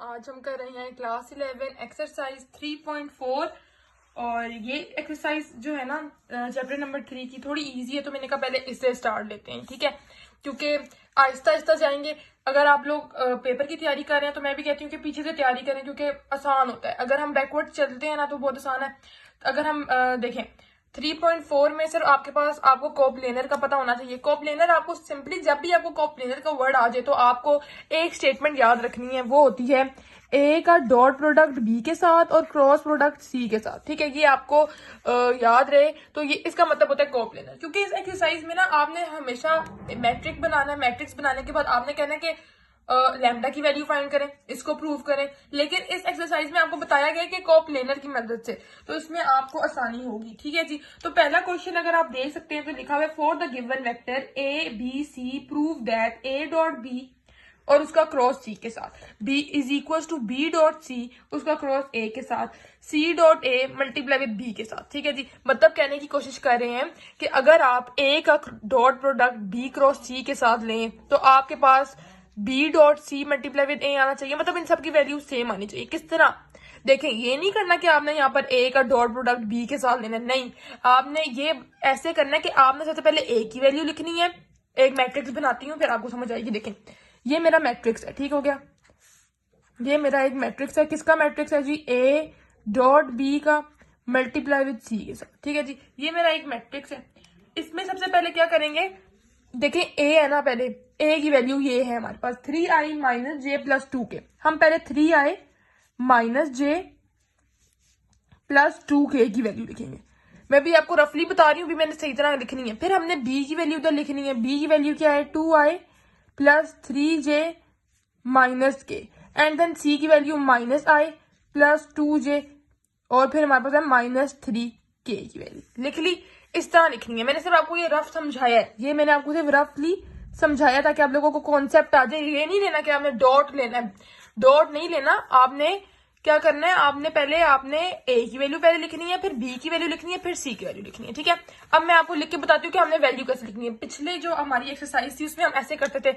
आज हम कर रहे हैं क्लास 11 एक्सरसाइज 3.4 और ये एक्सरसाइज जो है ना चैप्टर नंबर 3 की थोड़ी इजी है, तो मैंने कहा पहले इससे स्टार्ट लेते हैं, ठीक है। क्योंकि आहिस्ता आहिस्ता जाएंगे। अगर आप लोग पेपर की तैयारी कर रहे हैं तो मैं भी कहती हूँ कि पीछे से तैयारी करें, क्योंकि आसान होता है। अगर हम बैकवर्ड चलते हैं ना तो बहुत आसान है। अगर हम देखें 3.4 में सिर्फ आपके पास आपको कोप्लेनर का पता होना चाहिए। कोप्लेनर आपको सिंपली जब भी आपको कोप्लेनर का वर्ड आ जाए तो आपको एक स्टेटमेंट याद रखनी है, वो होती है ए का डॉट प्रोडक्ट बी के साथ और क्रॉस प्रोडक्ट सी के साथ, ठीक है। ये आपको याद रहे तो ये इसका मतलब होता है कोप्लेनर। क्योंकि इस एक्सरसाइज में ना आपने हमेशा मैट्रिक बनाना है। मैट्रिक्स बनाने के बाद आपने कहना है कि लैम्डा की वैल्यू फाइंड करें, इसको प्रूव करें। लेकिन इस एक्सरसाइज में आपको बताया गया कि कोप्लेनर की मदद से, तो इसमें आपको आसानी होगी, ठीक है जी। तो पहला क्वेश्चन अगर आप देख सकते हैं तो लिखा हुआ है for the given vector A B C prove that A dot B और उसका क्रॉस सी के साथ, b is equal to B dot C उसका क्रॉस a के साथ, c dot a multiply with b के साथ, ठीक है जी। मतलब कहने की कोशिश कर रहे हैं कि अगर आप a का dot product b cross c के साथ लें तो आपके पास b dot c multiply with a आना चाहिए। मतलब इन सब की वैल्यू सेम आनी चाहिए। किस तरह देखें, ये नहीं करना कि आपने यहाँ पर a का डॉट प्रोडक्ट b के साथ लेना, नहीं। आपने ये ऐसे करना है कि आपने सबसे पहले a की वैल्यू लिखनी है। एक मैट्रिक्स बनाती हूँ फिर आपको समझ आएगी। देखें ये मेरा मैट्रिक्स है, ठीक हो गया। ये मेरा एक मैट्रिक्स है। किसका मैट्रिक्स है जी? ए डॉट बी का मल्टीप्लाई विद सी के साथ, ठीक है जी। ये मेरा एक मैट्रिक्स है। इसमें सबसे पहले क्या करेंगे, देखें ए है ना, पहले ए की वैल्यू ये है हमारे पास 3i माइनस जे प्लस 2 के। हम पहले 3i माइनस जे प्लस 2 के की वैल्यू लिखेंगे। मैं भी आपको रफली बता रही हूँ, भी मैंने सही तरह लिखनी है। फिर हमने बी की वैल्यू उधर लिखनी है। बी की वैल्यू क्या है? 2i प्लस 3j माइनस के, एंड देन सी की value minus i plus 2j और फिर हमारे पास है माइनस 3k की वैल्यू लिख ली। इस तरह लिखनी है। मैंने सिर्फ आपको ये रफ समझाया है, ये मैंने आपको सिर्फ रफली समझाया ताकि आप लोगों को कॉन्सेप्ट आ जाए। ये नहीं लेना कि आपने डॉट लेना है, डॉट नहीं लेना। आपने क्या करना है, आपने a की वैल्यू पहले लिखनी है, फिर b की वैल्यू लिखनी है, फिर c की वैल्यू लिखनी है, ठीक है। अब मैं आपको लिख के बताती हूँ कि हमने वैल्यू कैसे लिखनी है। पिछले जो हमारी एक्सरसाइज थी उसमें हम ऐसे करते थे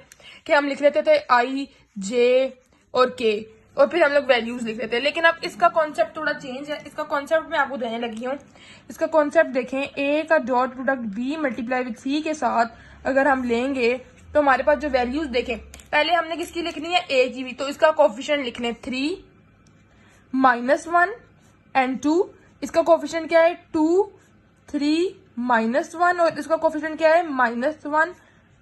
कि हम लिख लेते थे i j और k और फिर हम लोग वैल्यूज लिख लेते हैं। लेकिन अब इसका कॉन्सेप्ट थोड़ा चेंज है। इसका कॉन्सेप्ट मैं आपको देने लगी हूँ। इसका कॉन्सेप्ट देखें, a का dot product b multiply with c के साथ अगर हम लेंगे तो हमारे पास जो वैल्यूज देखें, पहले हमने किसकी लिखनी है? a की भी। तो इसका कोफिशिएंट लिख लें 3 माइनस 1 एंड 2। इसका कोफिशिएंट क्या है? 2 3 माइनस 1 और इसका कोफिशिएंट क्या है? Minus 1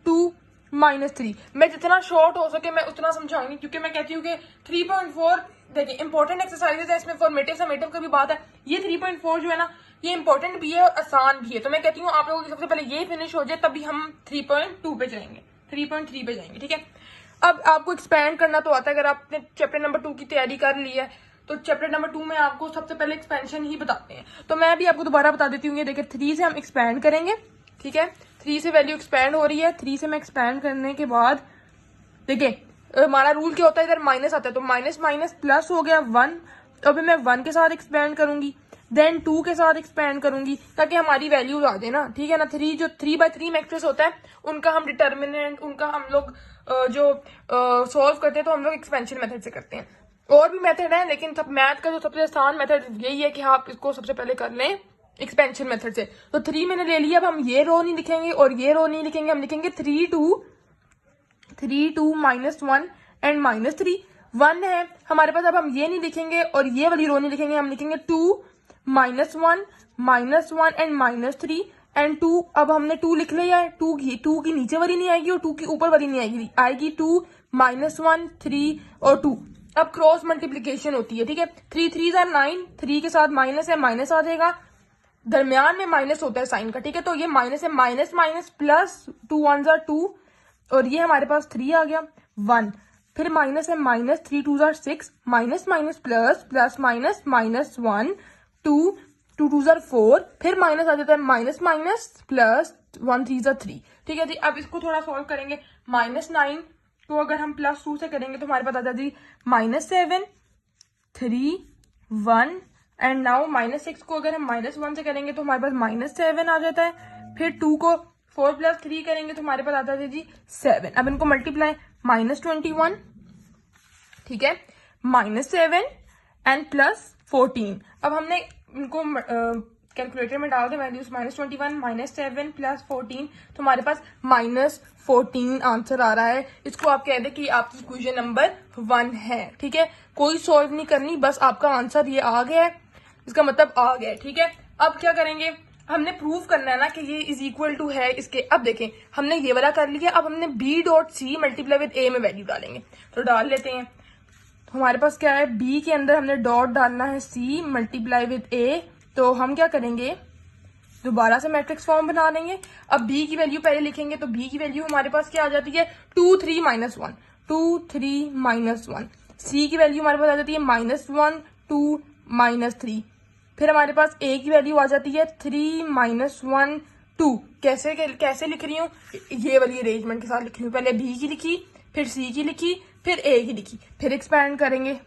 2 minus 3। मैं जितना शॉर्ट हो सके मैं उतना समझाऊंगी, क्योंकि मैं कहती हूँ कि 3.4 देखिए इंपॉर्टेंट एक्सरसाइजेज है। इसमें फॉर्मेटिव समेटिव की भी बात है। ये 3.4 जो है ना, ये इंपॉर्टेंट भी है और आसान भी है। तो मैं कहती हूँ आप लोगों की सबसे पहले ये फिनिश हो जाए तभी हम 3.2 पे जाएंगे, 3.3 पे जाएंगे, ठीक है। अब आपको एक्सपैंड करना तो आता है। अगर आपने चैप्टर नंबर 2 की तैयारी कर ली है तो चैप्टर नंबर 2 में आपको सबसे पहले एक्सपेंशन ही बताते हैं। तो मैं भी आपको दोबारा बता देती हूँ। ये देखिए 3 से हम एक्सपैंड करेंगे, ठीक है। 3 से वैल्यू एक्सपैंड हो रही है। 3 से मैं एक्सपैंड करने के बाद देखिए हमारा रूल क्या होता है, इधर माइनस आता है तो माइनस माइनस प्लस हो गया 1। तो अभी मैं 1 के साथ एक्सपैंड करूंगी, देन 2 के साथ एक्सपैंड करूंगी ताकि हमारी वैल्यूज आ जाए ना, ठीक है ना। 3 जो 3/3 मैट्रिक्स होता है उनका हम डिटर्मिनेंट, उनका हम लोग जो सॉल्व करते हैं तो हम लोग एक्सपेंशन मेथड से करते हैं। और भी मेथड है, लेकिन सब मैथ का जो सबसे आसान मेथड यही है कि आप इसको सबसे पहले कर लें एक्सपेंशन मेथड से। तो 3 मैंने ले लिया। अब हम ये रो नहीं लिखेंगे और ये रो नहीं लिखेंगे, हम लिखेंगे 3 2 माइनस 1 एंड माइनस 3 1 है हमारे पास। अब हम ये नहीं लिखेंगे और ये वाली रो नहीं लिखेंगे, हम लिखेंगे 2 माइनस 1 एंड माइनस 3 एंड 2। अब हमने 2 लिख लिया है। 2 की नीचे वाली नहीं आएगी और 2 की ऊपर वाली नहीं आएगी 2 माइनस 1 3 और 2। अब क्रॉस मल्टीप्लीकेशन होती है, ठीक है। 3 3 9, 3 के साथ माइनस है, माइनस आ जाएगा। दरमियान में माइनस होता है साइन का, ठीक है। तो ये माइनस है, माइनस माइनस प्लस 2 1 2 और ये हमारे पास 3 आ गया 1। फिर माइनस है, minus 3 2 6 minus minus plus plus minus minus 1 2 2 2 4। फिर माइनस आ जाता है, माइनस माइनस प्लस 1 3 3, ठीक है जी। अब इसको थोड़ा सॉल्व करेंगे। -9 तो अगर हम +2 से करेंगे तो हमारे पास आ जाती -7 3 1 एंड नाउ -6 को अगर हम -1 से करेंगे तो हमारे पास -7 आ जाता है। फिर 2 को 4 + 3 करेंगे तो हमारे पास आता है जी 7। अब इनको मल्टीप्लाई -21, ठीक है, -7 एंड +14। अब हमने इनको कैलकुलेटर में डाल दे वैल्यूज, -21 -7 +14, तो हमारे पास -14 आंसर आ रहा है। इसको आप कह दें कि आपकी इक्वेशन नंबर 1 है। ठीक है, कोई सॉल्व नहीं करनी, बस आपका आंसर ये आ गया है, इसका मतलब आ गया है। ठीक है, अब क्या करेंगे, हमने प्रूव करना है ना कि ये इज इक्वल टू है इसके। अब देखें, हमने ये वाला कर लिया, अब हमने B.C मल्टीप्लाई विद A में वैल्यू डालेंगे, तो डाल लेते हैं। तो हमारे पास क्या है, B के अंदर हमने डॉट डालना है C मल्टीप्लाई विद A, तो हम क्या करेंगे, दोबारा से मैट्रिक्स फॉर्म बना लेंगे। अब B की वैल्यू पहले लिखेंगे, तो B की वैल्यू हमारे पास क्या आ जाती है, 2 3 -1, 2 3 -1। C की वैल्यू हमारे पास आ जाती है -1 2 -3। फिर हमारे पास A की वैल्यू आ जाती है 3 -1 2। कैसे लिख रही हूँ, ये वाली अरेंजमेंट के साथ लिख रही हूँ। पहले B की लिखी, फिर C की लिखी, फिर A की लिखी, फिर एक्सपैंड करेंगे।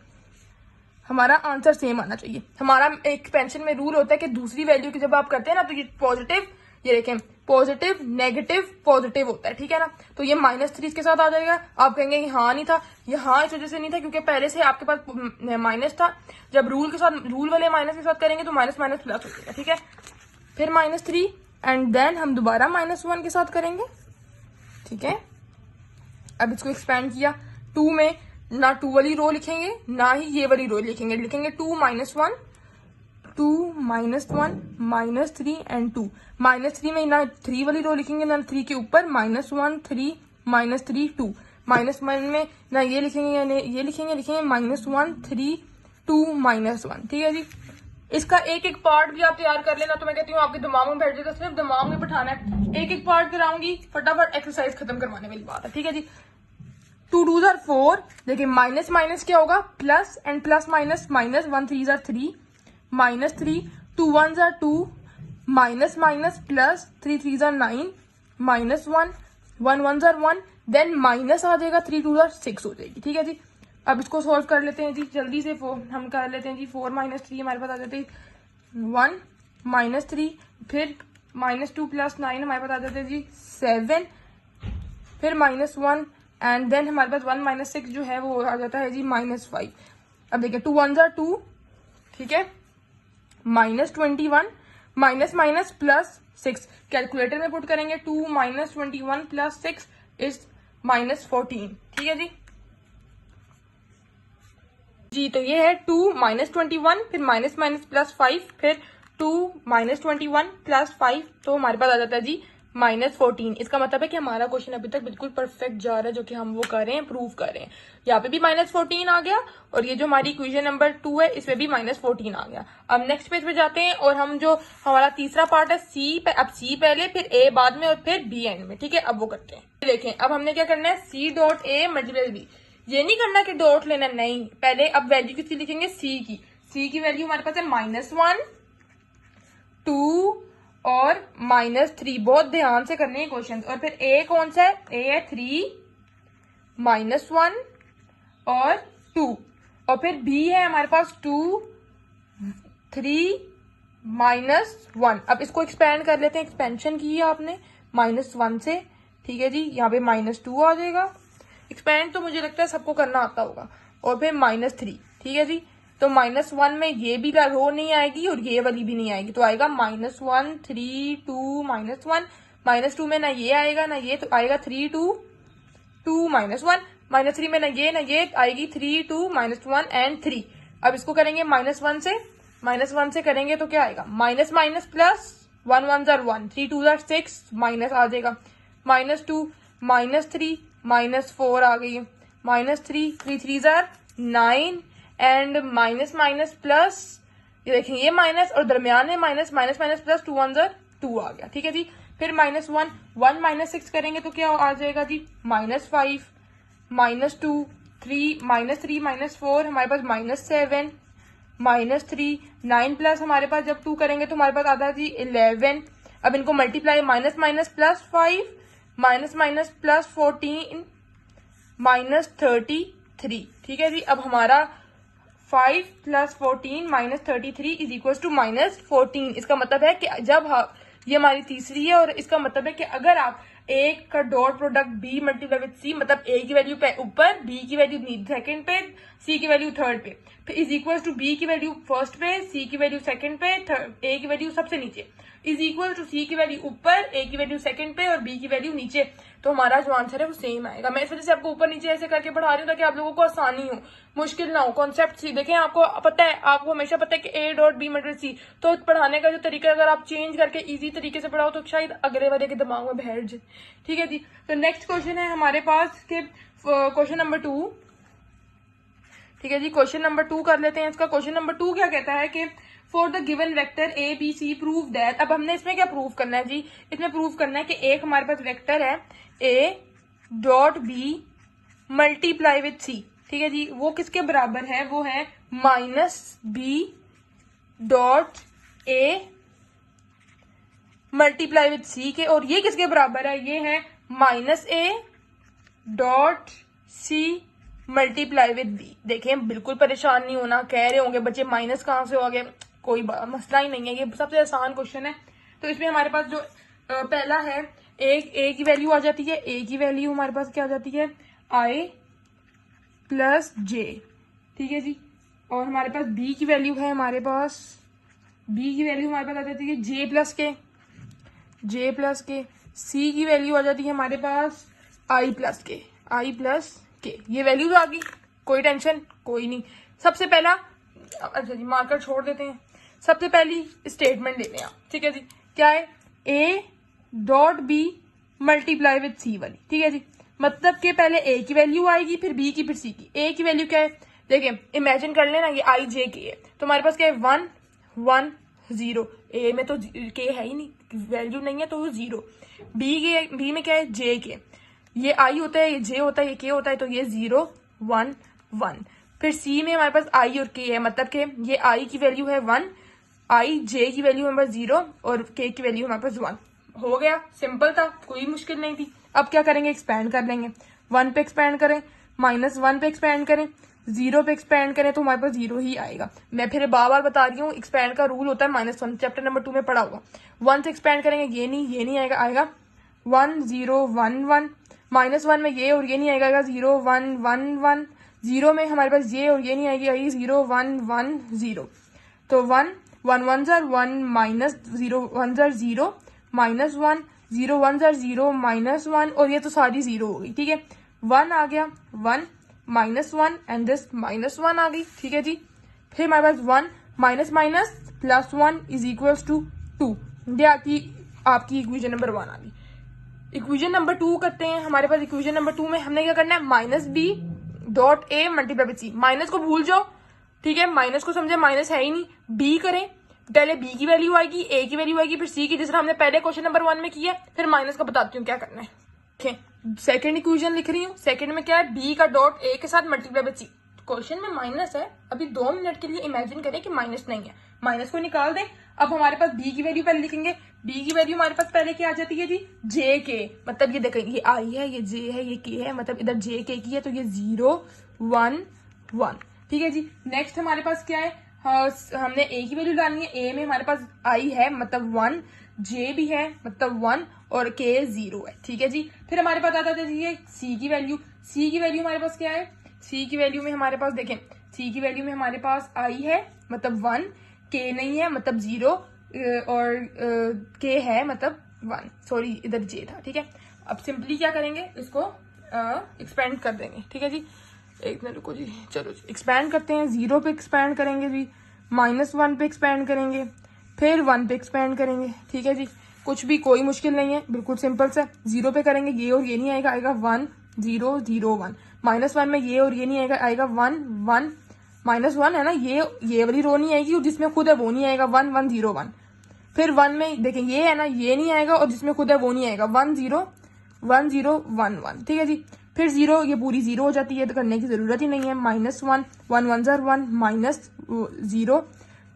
हमारा आंसर सेम आना चाहिए। हमारा एक्सपेंशन में रूल होता है कि दूसरी वैल्यू की जब आप करते हैं ना, तो ये पॉजिटिव, ये देखें पॉजिटिव नेगेटिव पॉजिटिव होता है। ठीक है ना, तो ये -3 इसके साथ आ जाएगा। आप कहेंगे कि हाँ नहीं था, ये हाँ इस वजह से नहीं था क्योंकि पहले से आपके पास माइनस था। जब रूल वाले माइनस के साथ करेंगे तो माइनस माइनस प्लस हो जाएगा। ठीक है, फिर -3 एंड देन हम दोबारा -1 के साथ करेंगे। ठीक है, अब इसको एक्सपेंड किया, 2 में ना 2 वाली रो लिखेंगे ना ही ये वाली रो लिखेंगे 2 -1 2 -1 -3 एंड 2। -3 में ना 3 वाली रो लिखेंगे ना 3 के ऊपर, -1 3 -3 2। -1 में ना ये लिखेंगे ना ये लिखेंगे -1 3 2 -1। ठीक है जी, इसका एक एक पार्ट भी आप तैयार कर लेना, तो मैं कहती हूँ आपके दिमाग में बैठ जाएगा, सिर्फ दिमाग में बैठाना है। एक एक पार्ट कराऊंगी, फटाफट एक्सरसाइज खत्म करवाने वाली बात है। ठीक है जी, 2 2 4, देखिए माइनस माइनस क्या होगा, plus and plus minus, -1 3 3 -3 2 1 2 minus minus plus 3 3 9 -1 1 1 1, then minus आ जाएगा, 3 2 6 हो जाएगी। ठीक है जी, अब इसको सॉल्व कर लेते हैं जी जल्दी से। हम कर लेते हैं जी 4 -3 हमारे पास आ जाते हैं 1 -3, फिर -2 + 9 हमारे पास आ जाते हैं जी 7, फिर -1 एंड देन हमारे पास 1 -6 जो है वो आ जाता है जी -5। अब देखिए 2 1 2, ठीक है, -21 माइनस माइनस प्लस 6, कैलकुलेटर में पुट करेंगे, 2 -21 + 6 इज -14। ठीक है जी, तो ये है 2 -21, फिर माइनस माइनस +5, फिर 2 -21 + 5, तो हमारे पास आ जाता है जी -14। इसका मतलब है कि हमारा क्वेश्चन अभी तक बिल्कुल परफेक्ट जा रहा है, जो कि हम वो कर रहे हैं, प्रूव कर रहे हैं। यहाँ पे भी -14 आ गया, और ये जो हमारी इक्वेशन नंबर 2 है इसमें भी -14 आ गया। अब नेक्स्ट पेज पे जाते हैं, और हम जो हमारा तीसरा पार्ट है अब C पहले, फिर A बाद में, और फिर B एंड में। ठीक है, अब वो करते हैं। देखें, अब हमने क्या करना है, C.A मल्टीप्लाई B। ये नहीं करना कि डॉट लेना, नहीं, पहले अब वैल्यू किसकी लिखेंगे, C की वैल्यू हमारे पास है -1 2 और -3। बहुत ध्यान से करने हैं क्वेश्चन। और फिर A कौन सा है, A है 3 -1 और 2, और फिर B है हमारे पास 2 3 -1। अब इसको एक्सपेंड कर लेते हैं, एक्सपेंशन की है आपने -1 से। ठीक है जी, यहाँ पे -2 आ जाएगा। एक्सपेंड तो मुझे लगता है सबको करना आता होगा, और फिर -3। ठीक है जी, तो -1 में ये भी रो नहीं आएगी और ये वाली भी नहीं आएगी, तो आएगा -1 3 2 -1। -2 में ना ये आएगा ना ये, तो आएगा 3 2 2 -1। -3 में ना ये आएगी 3 2 -1 एंड 3। अब इसको करेंगे -1 से करेंगे तो क्या आएगा, माइनस माइनस प्लस 1 1 1 3 2 6 माइनस आ जाएगा, -2 -3 -4 आ गई, -3 3 3 9 एंड माइनस माइनस प्लस, ये देखें ये माइनस और दरमियान में माइनस प्लस 2 1 2 आ गया। ठीक है जी, फिर -1 1 -6 करेंगे तो क्या आ जाएगा जी, -5 -2 3 -4 हमारे पास -7 -3 9 प्लस हमारे पास जब 2 करेंगे तो हमारे पास आता है जी 11। अब इनको multiply, minus minus +5 minus minus +14 -33। ठीक है जी, अब हमारा 5 + 14 -33 इज इक्वल टू -14। इसका मतलब है कि जब ये हमारी तीसरी है, और इसका मतलब है कि अगर आप ए का dot product B multiply with C, मतलब ए की वैल्यू ऊपर, बी की वैल्यू सेकंड पे, सी की वैल्यू थर्ड पे, फिर इज इक्वल टू बी की वैल्यू फर्स्ट पे, सी की वैल्यू सेकंड पे, ए की वैल्यू सबसे नीचे, इज इक्वल टू सी की वैल्यू ऊपर, ए की वैल्यू सेकंड पे और बी की वैल्यू नीचे। तो हमारा जो आंसर है वो सेम आएगा। मैं इस वजह से आपको ऊपर नीचे ऐसे करके पढ़ा रही हूँ ताकि आप लोगों को आसानी हो, मुश्किल ना हो। कॉन्सेप्ट सी देखें, आपको पता है, आपको हमेशा पता है कि ए डॉट बी मल्टीप्लाई सी, तो पढ़ाने का जो तरीका अगर आप चेंज करके इजी तरीके से पढ़ाओ तो शायद अगले वाले के दिमाग में बैठ जाए। ठीक है जी। तो नेक्स्ट क्वेश्चन है हमारे पास के क्वेश्चन नंबर 2। ठीक है जी, क्वेश्चन नंबर 2 कर लेते हैं इसका। क्वेश्चन नंबर 2 क्या कहता है कि for the given vector A B C prove that. अब हमने इसमें क्या प्रूव करना है जी, इसमें प्रूव करना है कि एक हमारे पास वेक्टर है A dot B multiply with C. ठीक है जी, वो किसके बराबर है, वो है minus B dot A multiply with C के, और ये किसके बराबर है, ये है minus A dot C multiply with B. देखें, बिल्कुल परेशान नहीं होना। कह रहे होंगे बच्चे माइनस कहां से हो गए, कोई मसला ही नहीं है, ये सबसे आसान क्वेश्चन है। तो इसमें हमारे पास जो पहला है, ए की वैल्यू आ जाती है, ए की वैल्यू हमारे पास क्या आ जाती है, आई प्लस जे। ठीक है जी, और हमारे पास बी की वैल्यू है, हमारे पास बी की वैल्यू हमारे पास आ जाती है जे प्लस के। सी की वैल्यू आ जाती है हमारे पास आई प्लस के। ये वैल्यूज आ गई, कोई टेंशन कोई नहीं। सबसे पहला, अच्छा जी मार्कर छोड़ देते हैं, सबसे पहली स्टेटमेंट लेते हैं आप। ठीक है जी, क्या है, A dot B multiply with C वाली। ठीक है जी, मतलब कि पहले ए की वैल्यू आएगी, फिर बी की, फिर सी की। ए की वैल्यू क्या है, देखिए इमेजिन कर लेना, ये आई जे के है, तो हमारे पास क्या है 1 1 0। ए में तो के है ही नहीं, वैल्यू नहीं है, तो वो 0। बी में क्या है, जे के, ये आई होता है, ये जे होता है, ये के होता है, तो ये 0 1 1। फिर सी में हमारे पास आई और के है, मतलब कि ये आई की वैल्यू है 1, आई जे की वैल्यू हमारे पास 0 और के की वैल्यू हमारे पास 1। हो गया, सिंपल था, कोई मुश्किल नहीं थी। अब क्या करेंगे, एक्सपैंड कर लेंगे। 1 पे एक्सपैंड करें, -1 पे एक्सपैंड करें, 0 पे एक्सपैंड करें, तो हमारे पास 0 ही आएगा। मैं फिर बार बार बता रही हूँ, एक्सपैंड का रूल होता है -1, चैप्टर नंबर 2 में पढ़ा होगा। 1 से एक्सपैंड करेंगे, ये नहीं आएगा 1 0 1 1। -1 में ये और ये नहीं आएगा 0 1 1 1। 0 में हमारे पास ये और ये नहीं आएगी 0 1 1 0। तो 1 1 1 जार 1 माइनस 0 1 जार 0 -1 0 1 जार 0 -1, और ये तो सारी 0 हो गई। ठीक है, 1 आ गया 1 -1 एंड दिस -1 आ गई। ठीक है जी, फिर हमारे पास 1 माइनस +1 इज इक्वल टू 2। ये आपकी इक्वेशन नंबर 1 आ गई। इक्वेशन नंबर 2 करते हैं। हमारे पास इक्वेशन नंबर 2 में हमने क्या करना है, minus B dot A multiply with C. Minus को भूल जाओ, ठीक है, माइनस को समझे, माइनस है ही नहीं। बी करें, पहले बी की वैल्यू आएगी, ए की वैल्यू आएगी, फिर सी की, जिस तरह हमने पहले क्वेश्चन नंबर 1 में किया। फिर माइनस का बताती हूँ क्या करना है। ठीक, सेकंड इक्वेशन लिख रही हूँ। सेकंड में क्या है, बी का डॉट ए के साथ मल्टीप्लाई विद सी। क्वेश्चन में माइनस है, अभी 2 मिनट के लिए इमेजिन करें कि माइनस नहीं है, माइनस को निकाल दें। अब हमारे पास बी की वैल्यू पहले लिखेंगे। बी की वैल्यू हमारे पास पहले क्या आ जाती है जी, जे के, मतलब ये देखें, ये आई है, ये जे है, ये के है, मतलब इधर जे के की है, तो ये 0 1 1। ठीक है जी, नेक्स्ट हमारे पास क्या है, हमने ए की वैल्यू डालनी है। ए में हमारे पास आई है, मतलब 1, जे भी है, मतलब 1, और के 0 है। ठीक है जी, फिर हमारे पास आता है सी की वैल्यू। सी की वैल्यू हमारे पास क्या है, सी की वैल्यू में हमारे पास देखें, सी की वैल्यू में हमारे पास आई है, मतलब 1, के नहीं है, मतलब 0, और के है, मतलब 1, सॉरी इधर जे था। ठीक है, अब सिंपली क्या करेंगे, इसको एक्सपेंड कर देंगे। ठीक है जी, एक मिनट रुको जी, चलो जी एक्सपैंड करते हैं। 0 पे एक्सपैंड करेंगे जी, -1 पे एक्सपैंड करेंगे, फिर 1 पे एक्सपैंड करेंगे। ठीक है जी, कुछ भी कोई मुश्किल नहीं है, बिल्कुल सिंपल सा। 0 पे करेंगे, ये और ये नहीं आएगा 1 0 0 1। -1 में ये और ये नहीं आएगा 1 1, -1 है ना, ये वाली रो नहीं आएगी, और जिसमें खुद है वो नहीं आएगा 1 1 0 1। फिर 1 में देखें, ये है ना, ये नहीं आएगा, और जिसमें खुद है वो नहीं आएगा 1 0 1 0 1 1। ठीक है जी, फिर 0, ये पूरी 0 हो जाती है, तो करने की जरूरत ही नहीं है। -1 1 1 जार 1 -0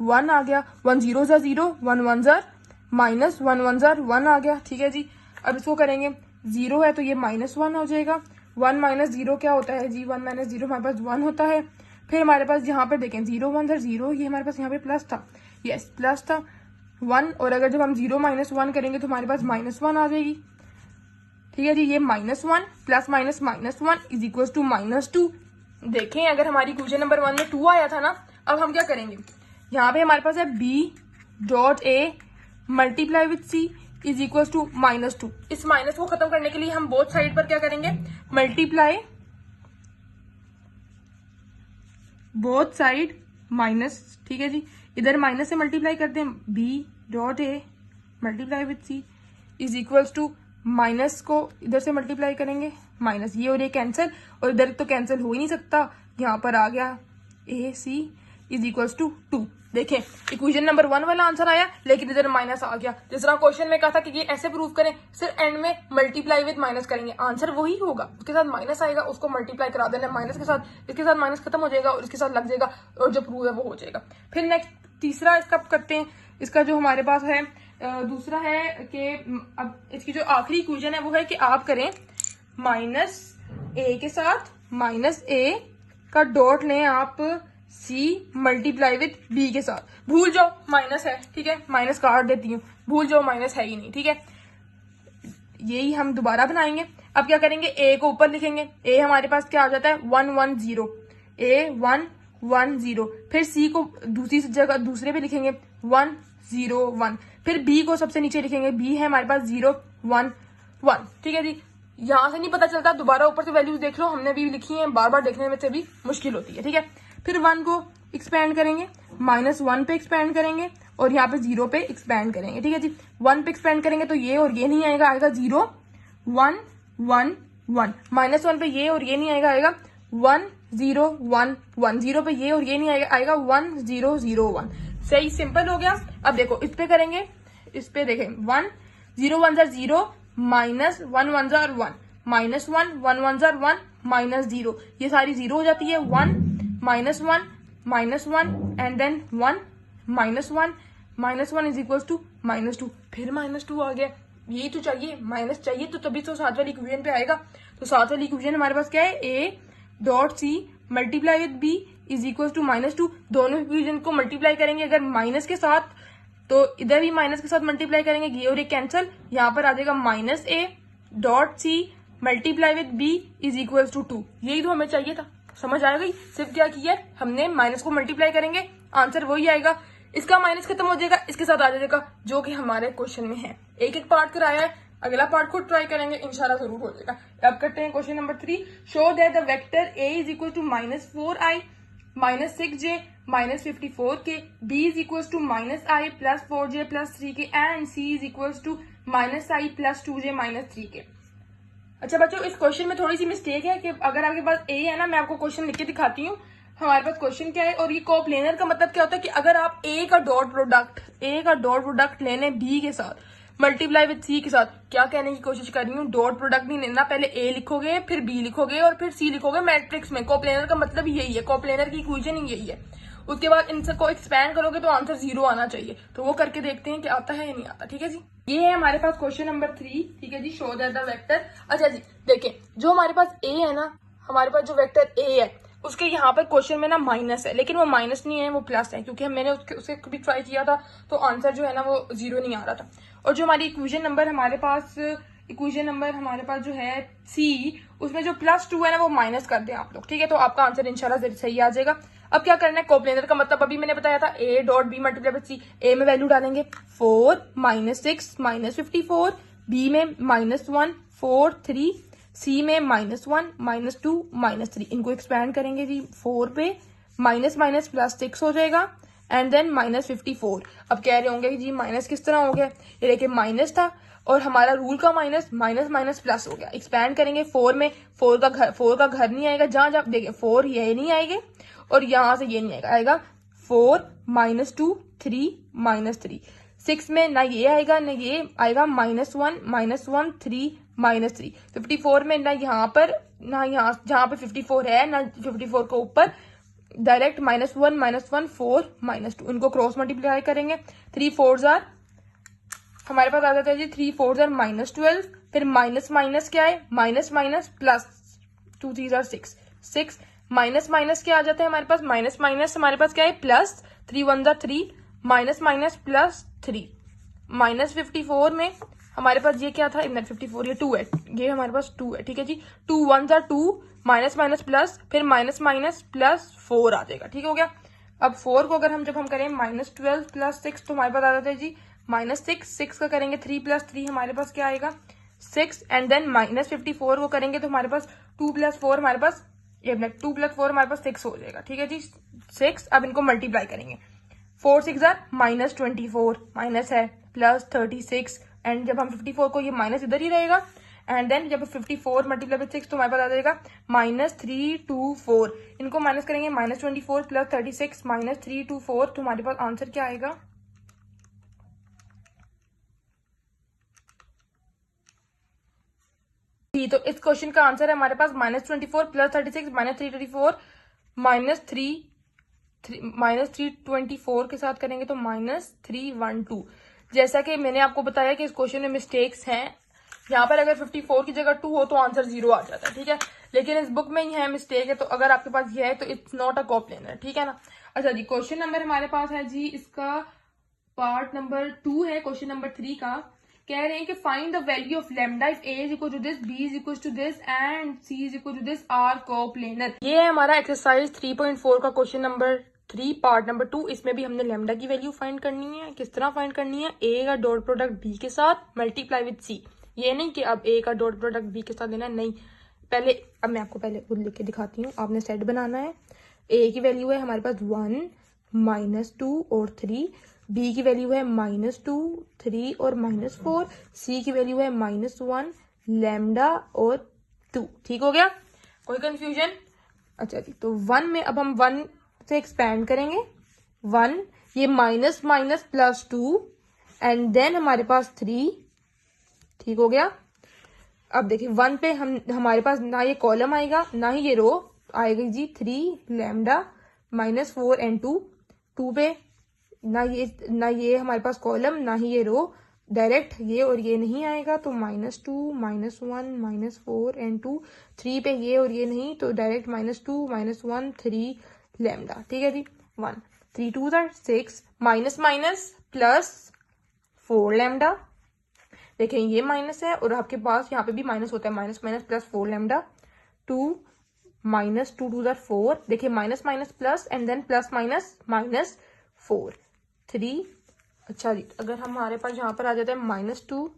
1 आ गया, 1 0 जार 0 1 1 जार -1 1 जार 1 आ गया। ठीक है जी, अब इसको करेंगे, 0 है तो ये -1 हो जाएगा। 1 - 0 क्या होता है जी, 1 - 0 हमारे पास 1 होता है। फिर हमारे पास यहाँ पर देखें 0 1 जार 0, ये हमारे पास यहाँ पे प्लस था, यस प्लस था 1, और अगर जब हम 0 - 1 करेंगे तो हमारे पास -1 आ जाएगी। ठीक है जी। ये -1 plus minus -1 is equal to -2। देखें अगर हमारी इक्वेशन नंबर 1 में 2 आया था ना, अब हम क्या करेंगे, यहाँ पे हमारे पास है b.a multiply with c is equal to -2। इस माइनस को खत्म करने के लिए हम बोथ साइड पर क्या करेंगे, मल्टीप्लाई बोथ साइड माइनस, ठीक है जी। इधर माइनस से मल्टीप्लाई करते हैं, b.a multiply with c is equal to minus को इधर से मल्टीप्लाई करेंगे, माइनस ये और ये कैंसिल, और इधर तो कैंसिल हो ही नहीं सकता, यहाँ पर आ गया ए सी इज इक्वल टू 2। देखें इक्वेशन नंबर 1 वाला आंसर आया, लेकिन इधर माइनस आ गया। जिस तरह क्वेश्चन में कहा था कि ये ऐसे प्रूव करें, सिर्फ एंड में मल्टीप्लाई विद माइनस करेंगे, आंसर वही होगा, उसके साथ माइनस आएगा, उसको मल्टीप्लाई करा देना माइनस के साथ, इसके साथ माइनस खत्म हो जाएगा और इसके साथ लग जाएगा, और जो प्रूव है वो हो जाएगा। फिर नेक्स्ट तीसरा इसका करते हैं, इसका जो हमारे पास है दूसरा है कि अब इसकी जो आखिरी इक्वेशन है वो है कि आप करें -a के साथ -a का डॉट लें आप c मल्टीप्लाई विथ b के साथ। भूल जाओ माइनस है, ठीक है, माइनस काट देती हूँ, भूल जाओ माइनस है ही नहीं, ठीक है। यही हम दोबारा बनाएंगे। अब क्या करेंगे, a को ऊपर लिखेंगे, a हमारे पास क्या आ जाता है 110, a 110, फिर c को दूसरी जगह दूसरे पे लिखेंगे 101, फिर b को सबसे नीचे लिखेंगे, b है हमारे पास 011, ठीक है जी। यहाँ से नहीं पता चलता, दोबारा ऊपर से वैल्यूज देख लो, हमने भी लिखी है, बार बार देखने में से भी मुश्किल होती है, ठीक है। फिर 1 को एक्सपेंड करेंगे, -1 पे एक्सपेंड करेंगे, और यहाँ पे 0 पे एक्सपेंड करेंगे, ठीक है जी। 1 पे एक्सपेंड करेंगे तो ये और ये नहीं आएगा, आएगा 0 1 1 1, -1 पे ये और ये नहीं आएगा, आएगा 1 0 1 1, 0 पे ये और ये नहीं आएगा, आएगा 1 0 0 1। सही, सिंपल हो गया। अब देखो इस पे करेंगे, इस पे देखें 1 0 1 0 -1 1 1 -1 1 1 1 -0, ये सारी 0 हो जाती है, 1 -1 and then 1 -1 is equal to -2, फिर -2 आ गया। यही तो चाहिए, माइनस चाहिए तो तभी तो साथ वाली इक्वेशन पे आएगा। तो साथ वाली इक्वेशन हमारे पास क्या है, a.c multiply with b is equal to -2। दोनों इक्वेशन को मल्टीप्लाई करेंगे अगर माइनस के साथ, तो इधर भी माइनस के साथ मल्टीप्लाई करेंगे, ये और ये कैंसिल, यहाँ पर आ जाएगा -a.c multiply with b is equal to 2। यही तो हमें चाहिए था, समझ आ गई। सिर्फ क्या किया, हमने माइनस को मल्टीप्लाई करेंगे, आंसर वही आएगा, इसका माइनस खत्म हो जाएगा, इसके साथ आ जाएगा जो कि हमारे क्वेश्चन में है। एक एक पार्ट कराया है, अगला पार्ट खुद ट्राई करेंगे, इंशाल्लाह जरूर हो जाएगा। अब करते हैं question number 3। Show that the vector a is equal to -4i -6j -54k, b is equal to -i +4j +3k and c is equal to -i +2j -3k। अच्छा बच्चों, इस क्वेश्चन में थोड़ी सी मिस्टेक है कि अगर आपके पास a है ना, मैं आपको क्वेश्चन लिख के दिखाती हूँ, हमारे पास क्वेश्चन क्या है, और ये कोप्लेनर का मतलब क्या होता है कि अगर आप a का डॉट प्रोडक्ट लेने b के साथ मल्टीप्लाई विद c के साथ, क्या कहने की कोशिश कर रही हूँ, डॉट प्रोडक्ट नहीं लेना, पहले a लिखोगे फिर b लिखोगे और फिर c लिखोगे मैट्रिक्स में। कोप्लेनर का मतलब ही यही है, कोप्लेनर की इक्वेशन ही यही है। उसके बाद इन सबको एक्सपैंड करोगे तो आंसर 0 आना चाहिए। तो वो करके देखते हैं कि आता है या नहीं आता, ठीक है जी। ये है हमारे पास क्वेश्चन नंबर 3, ठीक है जी। शो दैट द वेक्टर, अच्छा जी देखें, जो हमारे पास a है ना, हमारे पास जो वेक्टर a है उसके यहाँ पर क्वेश्चन में ना माइनस है, लेकिन वो माइनस नहीं है, वो प्लस है, क्योंकि मैंने उसे भी ट्राई किया था तो आंसर जो है ना वो 0 नहीं आ रहा था। और जो हमारी इक्वेशन नंबर हमारे पास जो है c, उसमें जो +2 है ना वो माइनस कर दें आप लोग, ठीक है, तो आपका आंसर इंशाल्लाह सही आ जाएगा। अब क्या करना है, कोप्लेनर का मतलब अभी मैंने बताया था, a dot B multiply by c। a में वैल्यू डालेंगे 4 -6 -54, b में -1 4 3, c में -1 -2 -3, इनको एक्सपैंड करेंगे जी 4 पे, माइनस +6 हो जाएगा एंड देन -54। अब कह रहे होंगे जी माइनस किस तरह हो गया, ये देखिए माइनस था और हमारा रूल का माइनस प्लस हो गया। एक्सपैंड करेंगे 4 में, 4 का घर नहीं आएगा, जहां जहां देखिए 4 ये नहीं आएंगे और यहां से ये नहीं आएगा, आएगा 4 -2 3 -3। 6 में ना ये आएगा ना ये आएगा, -1 3 -3। 54 में ना यहाँ पर ना यहाँ, जहां पे 54 है ना 54 को ऊपर, डायरेक्ट -1 4 -2, इनको क्रॉस मल्टीप्लाई करेंगे। 3 4 जार हमारे पास आ जाता है जी, 3 4 जार -12, फिर माइनस क्या है, माइनस प्लस 2 3 जार 6 माइनस क्या आ जाता है हमारे पास, माइनस हमारे पास क्या है प्लस, 3 1 जार 3 माइनस प्लस 3 -54 में हमारे पास ये क्या था, इधर 54, ये 2 है, ये हमारे पास 2 है, ठीक है जी। 2 1 2, माइनस माइनस प्लस, फिर माइनस माइनस प्लस 4 आ जाएगा, ठीक हो गया। अब 4 को अगर जब हम करें -12 प्लस 6 तो हमारे पास आ जाता है जी -6, 6 का करेंगे 3 प्लस 3 हमारे पास क्या आएगा 6, एंड देन -54 को करेंगे तो हमारे पास 2 प्लस 4 हमारे पास 2 प्लस 4 हमारे पास 6 हो जाएगा, ठीक है जी 6। अब इनको मल्टीप्लाई करेंगे, 4 6 -24 माइनस है प्लस 36, एंड जब हम 54 को, ये माइनस इधर ही रहेगा, एंड देन जब 54 मल्टीप्लाई विद 6 तो हमारे पास आ जाएगा -324। इनको माइनस करेंगे -24 प्लस 36 -324, तो हमारे पास आंसर क्या आएगा, तो इस क्वेश्चन का आंसर है हमारे पास -24 प्लस 36 -324 -324 के साथ करेंगे तो -312। जैसा कि मैंने आपको बताया कि इस क्वेश्चन में मिस्टेक्स हैं, यहाँ पर अगर 54 की जगह 2 हो तो आंसर 0 आ जाता है, ठीक है, लेकिन इस बुक में ही है मिस्टेक है, तो अगर आपके पास ये है तो इट्स नॉट अ कोप्लेनर, ठीक है ना। अच्छा जी, क्वेश्चन नंबर हमारे पास है जी, इसका पार्ट नंबर 2 है, क्वेश्चन नंबर 3 का। कह रहे हैं कि find the value of lambda if a is equal to this, b is equal to this and c is equal to this are coplanar. ये है हमारा एक्सरसाइज 3.4 का क्वेश्चन नंबर 3 पार्ट नंबर 2। इसमें भी हमने लैम्डा की वैल्यू फाइंड करनी है। किस तरह फाइंड करनी है, a का डॉट प्रोडक्ट b के साथ मल्टीप्लाई विद c। ये नहीं कि अब a का डॉट प्रोडक्ट b के साथ देना, नहीं, पहले अब मैं आपको पहले खुद लिख के दिखाती हूँ। आपने सेट बनाना है, a की वैल्यू है हमारे पास 1 -2 और 3, b की वैल्यू है -2 3 और -4, c की वैल्यू है -1 लैम्डा और 2, ठीक हो गया, कोई कंफ्यूजन। अच्छा जी, तो 1 में अब हम 1 से एक्सपैंड करेंगे, 1 ये minus minus plus 2 and then हमारे पास 3, ठीक हो गया। अब देखिए 1 पे हमारे पास ना ये कॉलम आएगा ना ही ये रो आएगी जी, 3 लैम्डा -4 एंड 2, 2 पे ना ये हमारे पास कॉलम ना ही ये रो, डायरेक्ट ये और ये नहीं आएगा तो -2 -1 -4 एंड 2, 3 पे ये और ये नहीं तो डायरेक्ट -2 -1 3 लैम्डा, ठीक है जी। 1 3 2 6 माइनस माइनस प्लस 4 लैम्डा, देखें ये माइनस है और आपके पास यहाँ पे भी माइनस होता है, माइनस माइनस प्लस 4 लैम्डा, 2 -2 2 4, देखिए minus minus plus and then plus minus -4 3। अच्छा जी, अगर हमारे पास यहाँ पर आ जाता है -2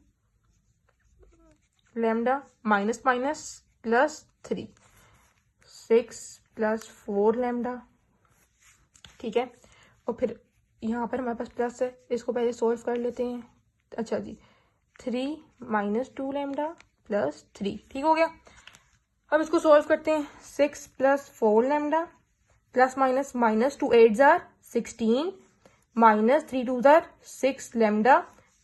lambda minus minus plus 3 6 plus 4 lambda, ठीक है, और फिर यहाँ पर हमारे पास प्लस है, इसको पहले सोल्व कर लेते हैं। अच्छा जी, 3 -2 लैम्डा प्लस 3, ठीक हो गया। अब इसको सोल्व करते हैं, 6 प्लस 4 लैम्डा प्लस माइनस -2 8 जार 16 -3 2 जार 6 लैम्डा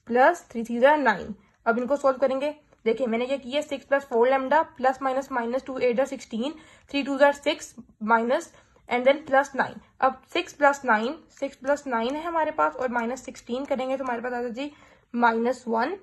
प्लस 3 3 जार 9। अब इनको सोल्व करेंगे, देखिए मैंने क्या किया, 6 प्लस 4 लैम्डा प्लस माइनस -2 8 जार 16 3 2 जार 6 माइनस एंड देन प्लस 9। अब 6 प्लस 9 है हमारे पास और -16 करेंगे तो हमारे पास आ जाए जी -1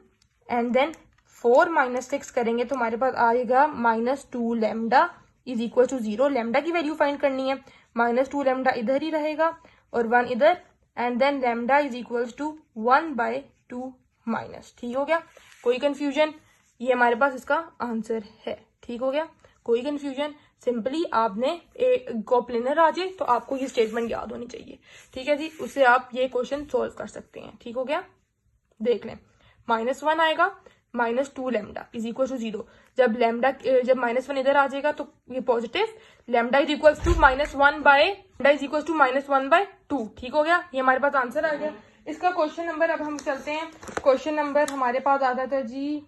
एंड देन 4 -6 करेंगे तो हमारे पास आएगा -2 lambda is equal to 0। Lambda की वैल्यू फाइंड करनी है, -2 लैम्डा इधर ही रहेगा और 1 इधर and then lambda is equal to 1/2 minus, ठीक हो गया, कोई कंफ्यूजन। ये हमारे पास इसका आंसर है, ठीक हो गया, कोई कंफ्यूजन। सिंपली आपने कोप्लेनर आ जाए तो आपको ये स्टेटमेंट याद होनी चाहिए, ठीक है जी, उससे आप ये क्वेश्चन सोल्व कर सकते हैं, ठीक हो गया। देख लें, -1 आएगा -2 लैम्डा इज इक्वल टू 0, जब -1 इधर आ जाएगा तो ये positive, lambda is equal to -1/2, ठीक हो गया, ये हमारे पास आंसर आ गया इसका। क्वेश्चन नंबर अब हम चलते हैं, क्वेश्चन नंबर हमारे पास आ जाता है जी,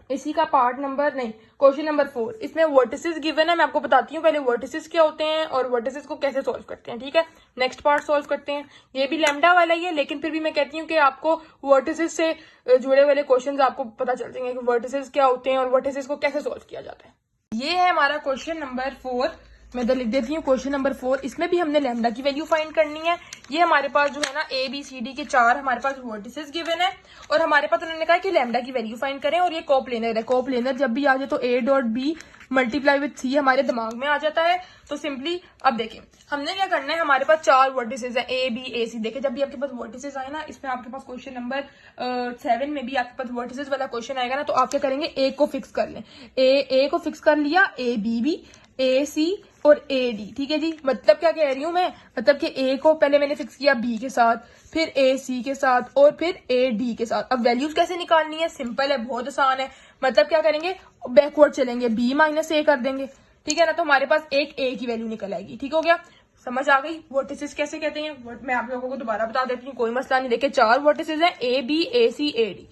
इसी का पार्ट नंबर नहीं, क्वेश्चन नंबर 4। इसमें वर्टिसेस गिवन है, मैं आपको बताती हूँ पहले वर्टिसेस क्या होते हैं और वर्टिसेस को कैसे सोल्व करते हैं, ठीक है। नेक्स्ट पार्ट सोल्व करते हैं, ये भी लैम्डा वाला ही है लेकिन फिर भी मैं कहती हूँ कि आपको वर्टिसेस से जुड़े वाले क्वेश्चंस आपको पता चल जाएंगे कि वर्टिसेस क्या होते हैं और वर्टिसेस को कैसे सोल्व किया जाता है। ये है हमारा क्वेश्चन नंबर 4। मैं इधर लिख देती हूँ क्वेश्चन नंबर 4। इसमें भी हमने लैम्डा की वैल्यू फाइंड करनी है। ये हमारे पास जो है ना ए बी सी डी के 4 हमारे पास वर्टिसेस गिवन है और हमारे पास उन्होंने कहा कि लैम्डा की वैल्यू फाइंड करें और ये कोप्लेनर है। कोप्लेनर जब भी आ जाए तो A dot B multiply with C हमारे दिमाग में आ जाता है। तो सिंपली अब देखें हमने क्या करना है, हमारे पास 4 वर्टिसेस है ए बी ए सी। देखें जब भी आपके पास वर्टिसेस आए ना, इसमें आपके पास क्वेश्चन नंबर 7 में भी आपके पास वर्टिसेस वाला क्वेश्चन आएगा ना, तो आप क्या करेंगे, ए को फिक्स कर लें। ए को फिक्स कर लिया, ए बी ए सी और ए डी। ठीक है जी, मतलब क्या कह रही हूं मैं, मतलब कि ए को पहले मैंने फिक्स किया बी के साथ, फिर ए सी के साथ और फिर ए डी के साथ। अब वैल्यूज कैसे निकालनी है, सिंपल है, बहुत आसान है। मतलब क्या करेंगे, बैकवर्ड चलेंगे, बी माइनस ए कर देंगे। ठीक है ना, तो हमारे पास एक ए की वैल्यू निकल आएगी। ठीक हो गया, समझ आ गई वर्टिसेस कैसे कहते हैं। मैं आप लोगों को दोबारा बता देती हूँ, कोई मसला नहीं। देखिए 4 वर्टिसेस हैं, A B A C A D.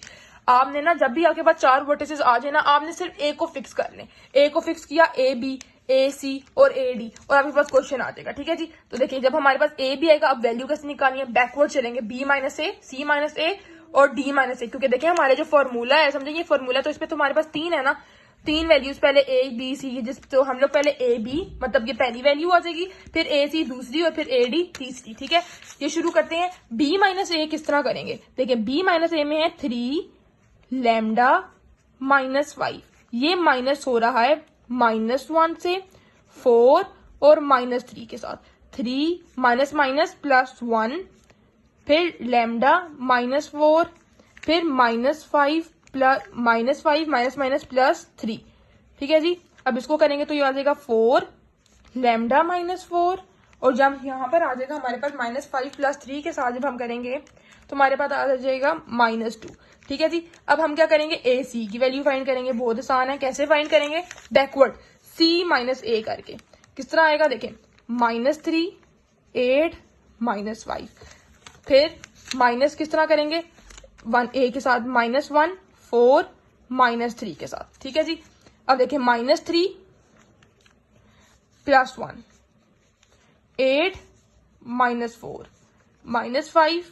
आपने ना जब भी आपके पास 4 वर्टिसेस आ जाए ना, आपने सिर्फ ए को फिक्स कर लें। ए को फिक्स किया, ए बी ए सी और ए डी, और आपके पास क्वेश्चन आ जाएगा। ठीक है जी, तो देखिए जब हमारे पास ए भी आएगा, अब वैल्यू कैसे निकालनी है, बैकवर्ड चलेंगे, बी माइनस ए, सी माइनस ए और डी माइनस ए। क्योंकि देखिए हमारे जो फॉर्मूला है, समझे ये फॉर्मूला, तो इसमें तो हमारे पास 3 है ना, 3 वैल्यूज, पहले ए बी सी, जिस तो हम लोग पहले ए बी मतलब ये पहली वैल्यू आ जाएगी, फिर ए सी दूसरी और फिर ए डी तीसरी। ठीक है, ये शुरू करते हैं। बी माइनस ए किस तरह करेंगे, देखिए बी माइनस ए में है 3 लैम्डा माइनस 5, ये माइनस हो रहा है -1 से 4 और -3 के साथ, 3 माइनस माइनस +1, फिर लैम्डा -4, फिर -5 प्लस -5 माइनस माइनस +3। ठीक है जी, अब इसको करेंगे तो ये आ जाएगा 4 लैम्डा -4, और जब यहाँ पर आ जाएगा हमारे पास -5 + 3 के साथ जब हम करेंगे तो हमारे पास आ जाएगा -2। ठीक है जी, अब हम क्या करेंगे, ए सी की वैल्यू फाइंड करेंगे। बहुत आसान है, कैसे फाइंड करेंगे, बैकवर्ड, सी माइनस ए करके। किस तरह आएगा, देखें -3 8 -5, फिर माइनस किस तरह करेंगे, 1 ए के साथ -1 4 -3 के साथ। ठीक है जी, अब देखें -3 +1 8 -4 -5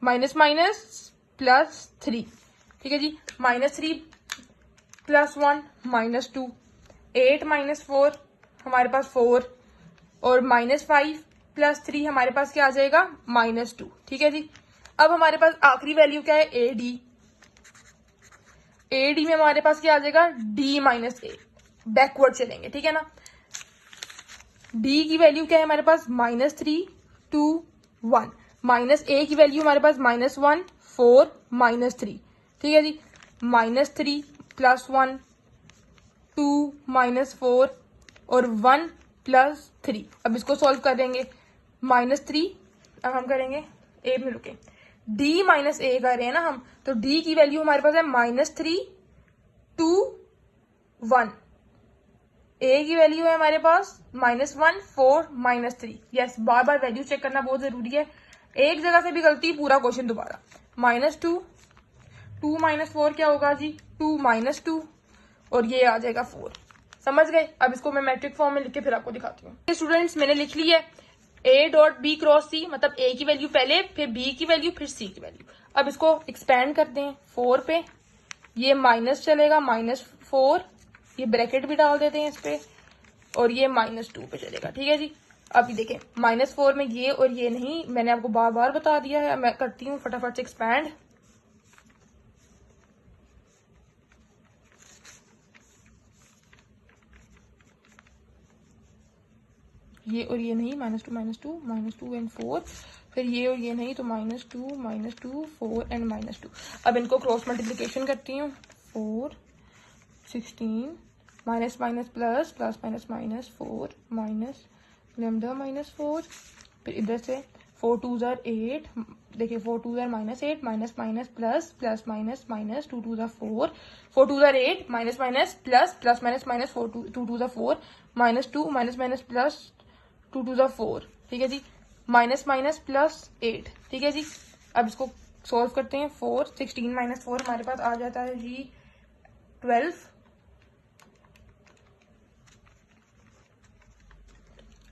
माइनस माइनस +3। ठीक है जी, -3 +1 -2, 8 -4 हमारे पास 4 और -5 +3 हमारे पास क्या आ जाएगा, -2। ठीक है जी, अब हमारे पास आखिरी वैल्यू क्या है, ए डी। ए डी में हमारे पास क्या आ जाएगा, डी माइनस ए, बैकवर्ड चलेंगे। ठीक है ना, डी की वैल्यू क्या है हमारे पास, -3 2 1, माइनस ए की वैल्यू हमारे पास -1 4 -3। ठीक है जी, -3 +1 2 -4 और 1 +3। अब इसको सॉल्व करेंगे, -3, अब हम करेंगे ए में रुके, डी माइनस ए कर रहे हैं ना हम, तो डी की वैल्यू हमारे पास है -3 2 1, ए की वैल्यू है हमारे पास -1 4 -3। यस, बार बार वैल्यू चेक करना बहुत जरूरी है, एक जगह से भी गलती पूरा क्वेश्चन दोबारा। -2 2 -4 क्या होगा जी, 2 -2 और ये आ जाएगा 4। समझ गए, अब इसको मैं मैट्रिक फॉर्म में लिख के फिर आपको दिखाती हूँ। स्टूडेंट्स मैंने लिख ली है ए डॉट बी क्रॉस सी, मतलब ए की वैल्यू पहले, फिर बी की वैल्यू, फिर सी की वैल्यू। अब इसको एक्सपेंड करते हैं 4 पे, ये माइनस चलेगा -4, ये ब्रैकेट भी डाल देते हैं इस पे, और ये -2 पे चलेगा। ठीक है जी, अभी देखें -4 में ये और ये नहीं, मैंने आपको बार बार बता दिया है, मैं करती हूँ फटाफट से एक्सपैंड। ये और ये नहीं, -2 एंड 4, फिर ये और ये नहीं, तो -2 4 एंड -2। अब इनको क्रॉस मल्टीप्लीकेशन करती हूँ, 4 16 minus minus plus plus minus minus 4 minus lambda -4, फिर इधर से 4 2 ज़ार 8, देखिए 4 2 ज़ार -8 minus minus plus plus minus minus 2 2 ज़ार 4 4 2 ज़ार 8 minus minus plus plus minus minus 4 2 2 ज़ार 4 -2 माइनस माइनस प्लस 2 2 ज़ार 4। ठीक है जी, माइनस माइनस प्लस 8। ठीक है जी, अब इसको सॉल्व करते हैं। 4 16 माइनस 4 हमारे पास आ जाता है जी 12।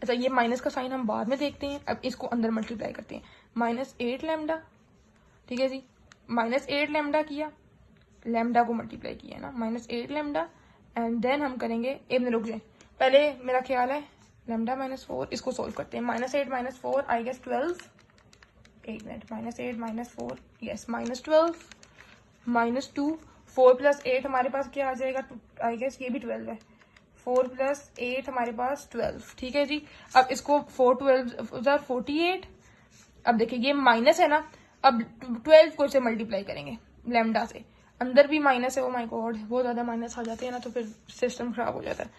अच्छा, ये माइनस का साइन हम बाद में देखते हैं, अब इसको अंदर मल्टीप्लाई करते हैं, -8 लैम्डा। ठीक है जी, -8 लैम्डा किया, लैम्डा को मल्टीप्लाई किया ना, -8 लैम्डा, एंड देन हम करेंगे, एक मिनट रुक जाए, पहले मेरा ख्याल है लैम्डा माइनस 4, इसको सोल्व करते हैं। -8 - 4 आई गेस 12, 8 मिनट, -8 - 4 यस -12, -2, 4 + 8 हमारे पास क्या आ जाएगा, आई गेस ये भी 12 है, 4 + 8 हमारे पास 12, ठीक है जी। अब इसको 4 12 48, अब देखिए ये माइनस है ना, अब 12 को इसे मल्टीप्लाई करेंगे लैम्डा से, अंदर भी माइनस है, ओ माय गॉड बहुत ज्यादा माइनस आ जाते हैं ना तो फिर सिस्टम खराब हो जाता है।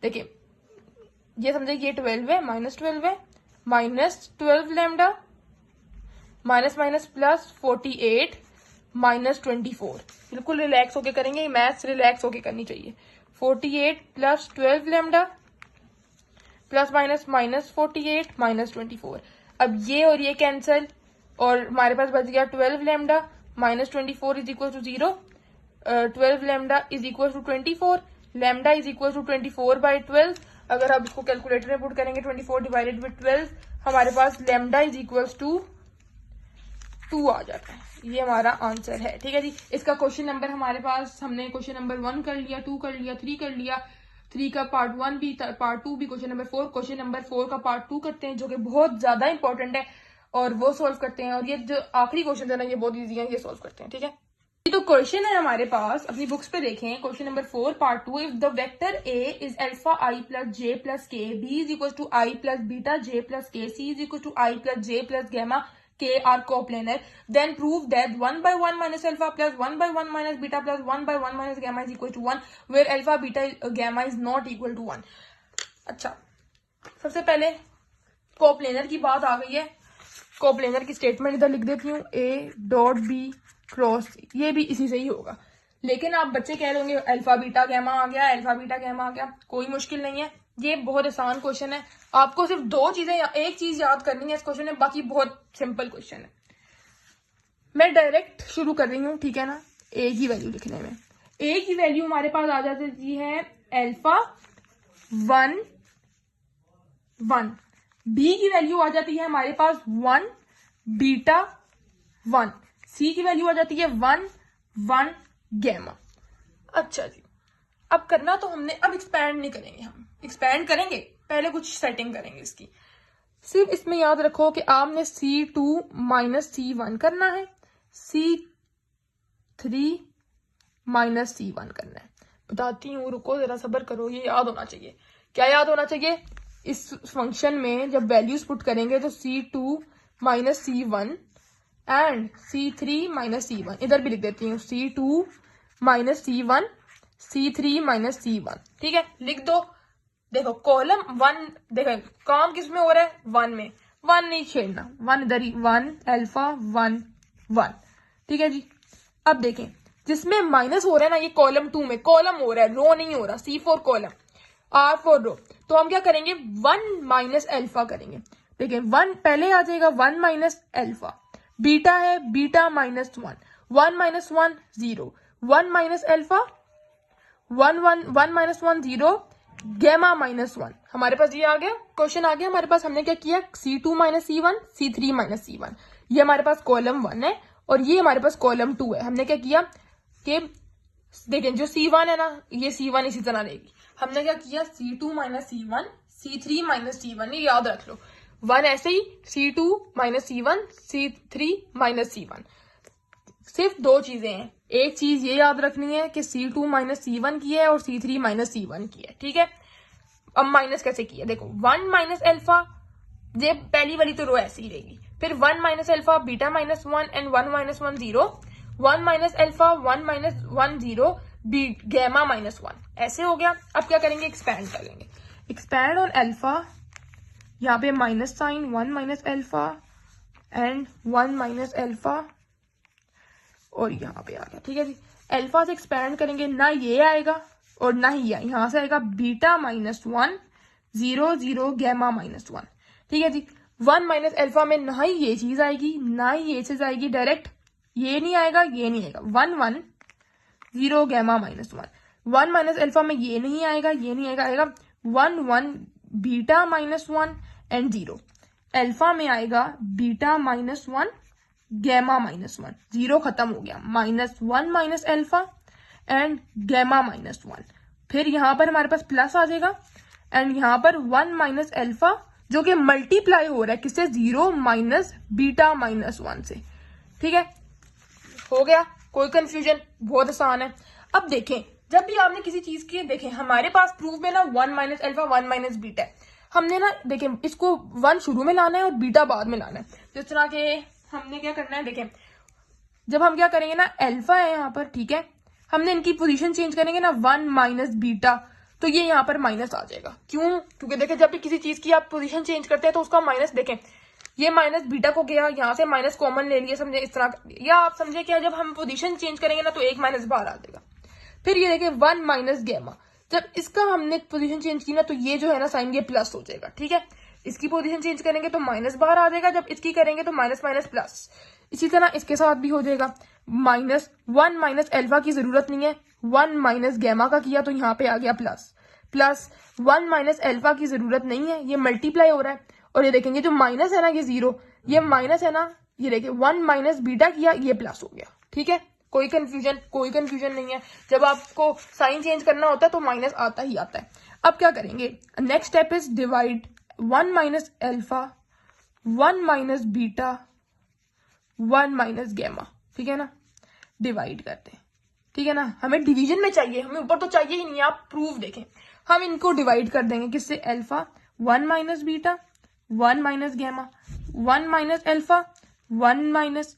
देखिए ये समझे ये 12 है, -12 है, -12 लैम्डा, माइनस माइनस प्लस 48 -24, बिल्कुल रिलैक्स होके करेंगे, मैथ्स रिलैक्स होके करनी चाहिए। 48 + 12 लैम्डा प्लस माइनस -48 -24, अब ये और ये कैंसिल और हमारे पास बच गया 12 lambda -24 is equal to 0, 12 lambda is equal to 24, lambda is equal to 24/12। अगर आप इसको कैलकुलेटर में पुट करेंगे 24 डिवाइडेड बाई 12, हमारे पास लैम्डा इज इक्वल टू 2 आ जाता है। ये हमारा आंसर है, ठीक है जी। इसका क्वेश्चन नंबर हमारे पास, हमने क्वेश्चन नंबर 1 कर लिया, 2 कर लिया, 3 कर लिया, 3 का पार्ट 1 भी, पार्ट 2 भी, क्वेश्चन नंबर 4, क्वेश्चन नंबर 4 का पार्ट 2 करते हैं जो कि बहुत ज्यादा इंपॉर्टेंट है और वो सोल्व करते हैं। और ये जो आखिरी क्वेश्चन है ना ये बहुत ईजी है, ये सोल्व करते हैं, ठीक है। तो क्वेश्चन है हमारे पास, अपनी बुक्स पे देखें, question number 4 part 2, if the vector A is alpha i plus j plus k, B is equal to i plus beta j plus k, C is equal to i plus j plus gamma k are coplanar, then prove that 1/1 minus alpha plus 1/1 minus beta plus 1/1 minus gamma is equal to 1 where alpha beta gamma is not equal to 1। अच्छा, सबसे पहले coplanar की बात आ गई है, coplanar की statement इधर लिख देती हूँ, A.B क्रॉस C, ये भी इसी से ही होगा। लेकिन आप बच्चे कह रहे होंगे अल्फा बीटा गैमा आ गया, अल्फा बीटा गैमा आ गया, कोई मुश्किल नहीं है, ये बहुत आसान क्वेश्चन है। आपको सिर्फ दो चीजें, एक चीज याद करनी है इस क्वेश्चन में, बाकी बहुत सिंपल क्वेश्चन है। मैं डायरेक्ट शुरू कर रही हूँ, ठीक है ना। ए की वैल्यू लिखने में, ए की वैल्यू हमारे पास आ जाती है अल्फा 1 1, बी की वैल्यू आ जाती है हमारे पास 1 बीटा 1, सी की वैल्यू आ जाती है 1 1 गैमा। अच्छा जी, अब करना तो हमने, अब एक्सपैंड नहीं करेंगे, हम एक्सपैंड करेंगे, पहले कुछ सेटिंग करेंगे इसकी। सिर्फ इसमें याद रखो कि आपने C2 - C1 करना है, C3 - C1 करना है। बताती हूँ, रुको जरा सब्र करो, ये याद होना चाहिए। क्या याद होना चाहिए? इस फंक्शन में जब वैल्यूज पुट करेंगे तो C2 - C1 and C3 - C1, इधर भी लिख देती हूँ, C2 - C1 C3 - C1, ठीक है, लिख दो। देखो कॉलम 1, देखो काम किस में हो रहा है, 1 में, 1 नहीं छेड़ना, 1 इधर ही, 1 अल्फा 1 1, ठीक है जी। अब देखें जिसमें माइनस हो रहा है ना, ये कॉलम 2 में कॉलम हो रहा है, रो नहीं हो रहा, C4 कॉलम, R4 रो, तो हम क्या करेंगे 1 माइनस अल्फा करेंगे। देखिए 1 पहले आ जाएगा, 1 माइनस अल्फा, बीटा है, बीटा -1, 1 - 1 0, 1 माइनस अल्फा 1 1 1 - 1 0, गैमा -1, हमारे पास ये आ गया, क्वेश्चन आ गया हमारे पास। हमने क्या किया, C2 - C1 C3 - C1, ये हमारे पास कॉलम 1 है और ये हमारे पास कॉलम 2 है। हमने क्या किया कि देखें जो C1 है ना, ये C1 इसी तरह रहेगी। हमने क्या किया, C2 - C1 C3 - C1, ये याद रख लो, 1 ऐसे ही, C2 - C1 C3 - C1। सिर्फ दो चीजें हैं, एक चीज ये याद रखनी है कि C2 - C1 की है और C3 - C1 की है, ठीक है। अब माइनस कैसे किया, देखो 1 माइनस अल्फा, ये पहली वाली तो रो ऐसी ही रहेगी, फिर 1 minus alpha beta -1 and 1 - 1 0, 1 minus alpha 1 - 1 0 gamma -1, ऐसे हो गया। अब क्या करेंगे, एक्सपैंड करेंगे, एक्सपैंड ऑन अल्फा, यहाँ पे minus sign, 1 minus alpha and 1 minus alpha, और यहाँ पे आ गया, ठीक है जी। अल्फा से एक्सपैंड करेंगे, ना ये आएगा और ना ही यहाँ से आएगा, बीटा -1 0 0 गैमा -1, ठीक है जी। 1 माइनस अल्फा में ना ही ये चीज आएगी ना ही ये चीज आएगी, डायरेक्ट ये नहीं आएगा ये नहीं आएगा, 1 1 0 गैमा -1, 1 माइनस अल्फा में ये नहीं आएगा ये नहीं आएगा, आएगा 1 1 बीटा -1 एंड 0, अल्फा में आएगा बीटा -1 गैमा -1, 0 खत्म हो गया, -1 माइनस अल्फा एंड गैमा -1, फिर यहां पर हमारे पास प्लस आ जाएगा एंड यहाँ पर 1 माइनस एल्फा जो कि मल्टीप्लाई हो रहा है किससे, 0 माइनस बीटा माइनस 1 से। ठीक है, हो गया, कोई कंफ्यूजन, बहुत आसान है। अब देखें, जब भी आपने किसी चीज की, देखें हमारे पास प्रूफ में ना 1 माइनस एल्फा 1 माइनस बीटा है, हमने ना देखें इसको 1 शुरू में लाना है और बीटा बाद में लाना है। जिस तरह के हमने क्या करना है, देखें जब हम क्या करेंगे ना, एल्फा है यहाँ पर, ठीक है, हमने इनकी पोजीशन चेंज करेंगे ना 1 माइनस बीटा, तो ये यहाँ पर माइनस आ जाएगा। क्यों? क्योंकि देखें जब भी किसी चीज की आप पोजीशन चेंज करते हैं तो उसका माइनस, देखें ये माइनस बीटा को गया, यहाँ से माइनस कॉमन ले लिया, समझे इस तरह, या आप समझे क्या, जब हम पोजीशन चेंज करेंगे ना तो एक माइनस बाहर आ जाएगा। फिर ये देखें 1 माइनस गैमा, जब इसका हमने पोजीशन चेंज की ना तो ये जो है ना साइन ये प्लस हो जाएगा। ठीक है, इसकी पोजीशन चेंज करेंगे तो माइनस बाहर आ जाएगा, जब इसकी करेंगे तो माइनस माइनस प्लस। इसी तरह इसके साथ भी हो जाएगा। माइनस 1 माइनस एल्फा की जरूरत नहीं है, 1 माइनस गैमा का किया तो यहाँ पे आ गया प्लस, प्लस 1 माइनस एल्फा की जरूरत नहीं है, ये मल्टीप्लाई हो रहा है। और ये देखेंगे जो माइनस है ना, ये 0, ये माइनस है ना, ये देखिए 1 माइनस बीटा किया, ये प्लस हो गया। ठीक है, कोई कंफ्यूजन, कोई कंफ्यूजन नहीं है। जब आपको साइन चेंज करना होता है तो माइनस आता ही आता है। अब क्या करेंगे, next step is divide 1 minus alpha 1 minus beta 1 minus gamma. ठीक है ना, डिवाइड करते हैं। ठीक है ना, हमें डिवीजन में चाहिए, हमें ऊपर तो चाहिए ही नहीं। आप प्रूफ देखें, हम इनको डिवाइड कर देंगे किससे, alpha 1 minus beta 1 minus gamma, 1 minus alpha 1 minus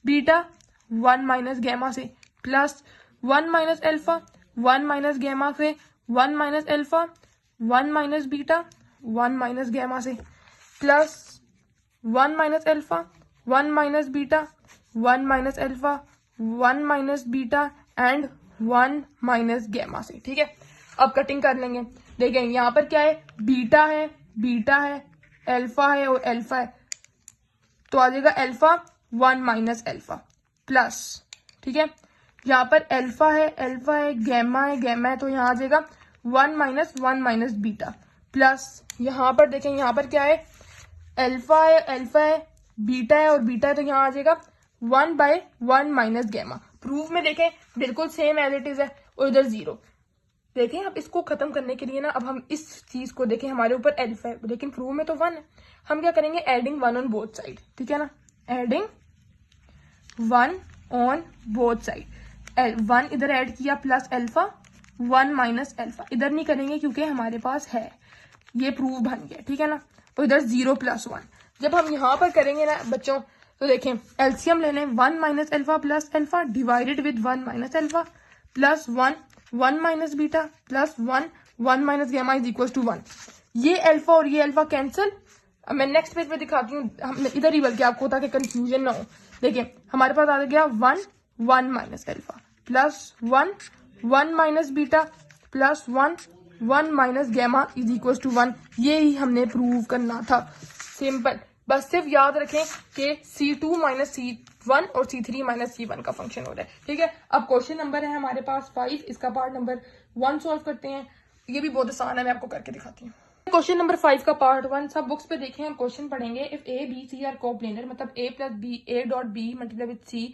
beta 1 minus gamma से, plus 1 minus alpha 1 minus gamma से 1 minus alpha 1 minus beta 1 minus gamma से, plus 1 minus alpha 1 minus beta 1 minus alpha 1 minus beta and 1 minus gamma से। ठीक है, अब cutting कर लेंगे। देखें यहाँ पर क्या है, बीटा है, एल्फा है और एल्फा है, तो आ जाएगा एल्फा 1 माइनस एल्फा प्लस, ठीक है, यहाँ पर एल्फा है, गैमा है, तो यहाँ आ जाएगा 1 माइनस बीटा प्लस, यहाँ पर देखें यहाँ पर क्या है, एल्फा है, बीटा है और बीटा है, तो यहाँ आ जाएगा 1 बाय 1 माइनस गैमा। प्रूफ में देखें बिल्कुल सेम एज इट इज है, और इधर 0। देखें अब इसको खत्म करने के लिए ना, अब हम इस चीज को देखें, हमारे ऊपर एल्फा है लेकिन प्रूफ में तो 1 है, हम क्या करेंगे, एडिंग 1 ऑन बोथ साइड। ठीक है ना, एडिंग 1 ऑन बोथ साइड, 1 इधर ऐड किया प्लस एल्फा 1 माइनस एल्फा, इधर नहीं करेंगे क्योंकि हमारे पास है, ये प्रूफ बन गया। ठीक है ना, तो इधर 0 प्लस 1। जब हम यहाँ पर करेंगे ना बच्चों, तो देखें एलसीएम ले लें, 1 minus alpha plus alpha divided with 1 minus alpha plus 1 minus beta plus 1 minus gamma is equal to 1। ये एल्फा और ये एल्फा कैंसिल। अब मैं नेक्स्ट पेज पे दिखाती हूँ, हमने इधर ही बल्कि आपको, ताकि कंफ्यूजन ना हो। देखिए हमारे पास आ गया 1 minus alpha plus 1 minus beta plus 1 minus gamma is equal to 1। ये ही हमने प्रूव करना था, सिंपल। बस सिर्फ याद रखें कि C2 माइनस C1 और C3 माइनस C1 का फंक्शन हो रहा है। ठीक है, अब क्वेश्चन नंबर है हमारे पास 5, इसका पार्ट नंबर 1 सॉल्व करते हैं। ये भी बहुत आसान है, मैं आपको करके दिखाती हूँ। क्वेश्चन नंबर 5 का पार्ट 1, सब बुक्स पे देखें, हम क्वेश्चन पढ़ेंगे। If A B C are coplanar, मतलब A plus B, A dot B multiply with C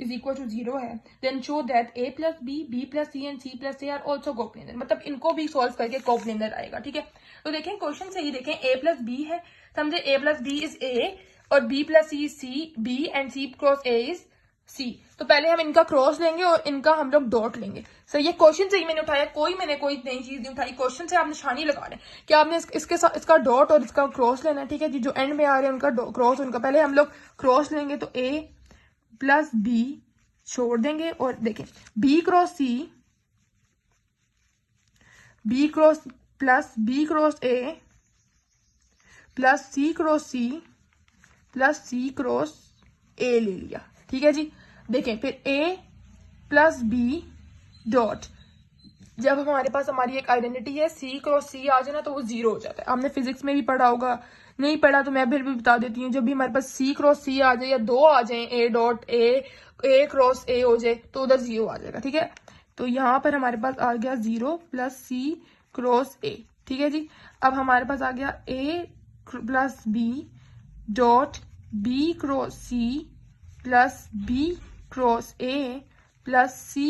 is equal to 0 है, then show that A plus B plus C and C plus A are also coplanar, मतलब इनको भी solve करके coplanar आएगा। ठीक है, तो देखें क्वेश्चन से ही देखें, A प्लस B है, समझे A plus B is A और B plus C B and C cross A is C। तो पहले हम इनका क्रॉस लेंगे और इनका हम लोग डॉट लेंगे। सही, ये क्वेश्चन से ही मैंने उठाया, कोई नई चीज नहीं उठाई, क्वेश्चन से आप निशानी लगा रहे हैं कि आपने इसके साथ इसका डॉट और इसका क्रॉस लेना है। ठीक है जी, जो एंड में आ रहे हैं उनका क्रॉस, उनका पहले हम लोग क्रॉस लेंगे, तो A प्लस B छोड़ देंगे और देखें B cross C, B cross plus B cross A plus C cross C plus C cross A ले लिया। ठीक है जी, देखें फिर A प्लस B डॉट, जब हमारे पास हमारी एक आइडेंटिटी है C क्रॉस C आ जाए ना तो वो 0 हो जाता है। हमने फिजिक्स में भी पढ़ा होगा, नहीं पढ़ा तो मैं फिर भी बता देती हूँ। जब भी हमारे पास C क्रॉस C आ जाए या 2 आ जाए, A dot A cross A हो जाए, तो उधर 0 आ जाएगा। ठीक है, तो यहाँ पर हमारे पास आ गया 0 प्लस C क्रॉस A। ठीक है जी, अब हमारे पास आ गया A plus B dot B cross C plus B cross A plus C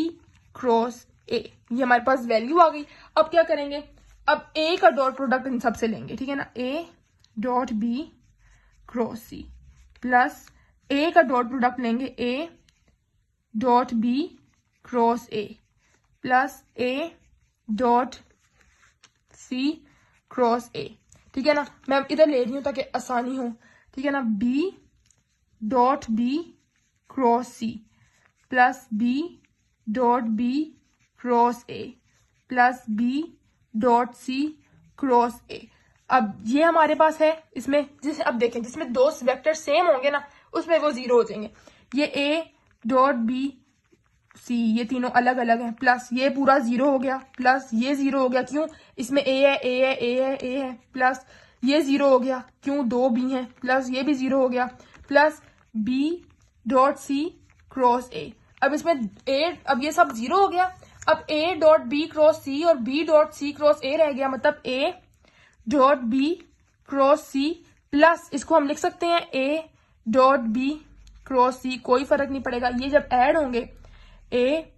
cross A। ये हमारे पास वैल्यू आ गई। अब क्या करेंगे, अब ए का डॉट प्रोडक्ट इन सबसे लेंगे, ठीक है ना, A dot B cross C plus A का डॉट प्रोडक्ट लेंगे A dot B cross A plus A dot C cross A, ठीक है ना। मैं इधर ले रही हूं ताकि आसानी हो, ठीक है ना, B dot B cross C plus B dot B cross A plus B dot C cross A. अब ये हमारे पास है, इसमें जिसे अब देखें जिसमें दो वेक्टर सेम होंगे ना उसमें वो जीरो हो जाएंगे। ये ए डॉट बी सी ये तीनों अलग अलग हैं, प्लस ये पूरा जीरो हो गया, प्लस ये जीरो हो गया, क्यों, इसमें ए है ए है ए है ए है, प्लस ये जीरो हो गया, क्यों, दो बी हैं, प्लस ये भी जीरो हो गया, plus B dot C cross A. अब इसमें ए, अब ये सब जीरो हो गया, अब A dot B cross C और B dot C cross A रह गया, मतलब A dot B cross C plus इसको हम लिख सकते हैं A dot B cross C, कोई फर्क नहीं पड़ेगा, ये जब ऐड होंगे A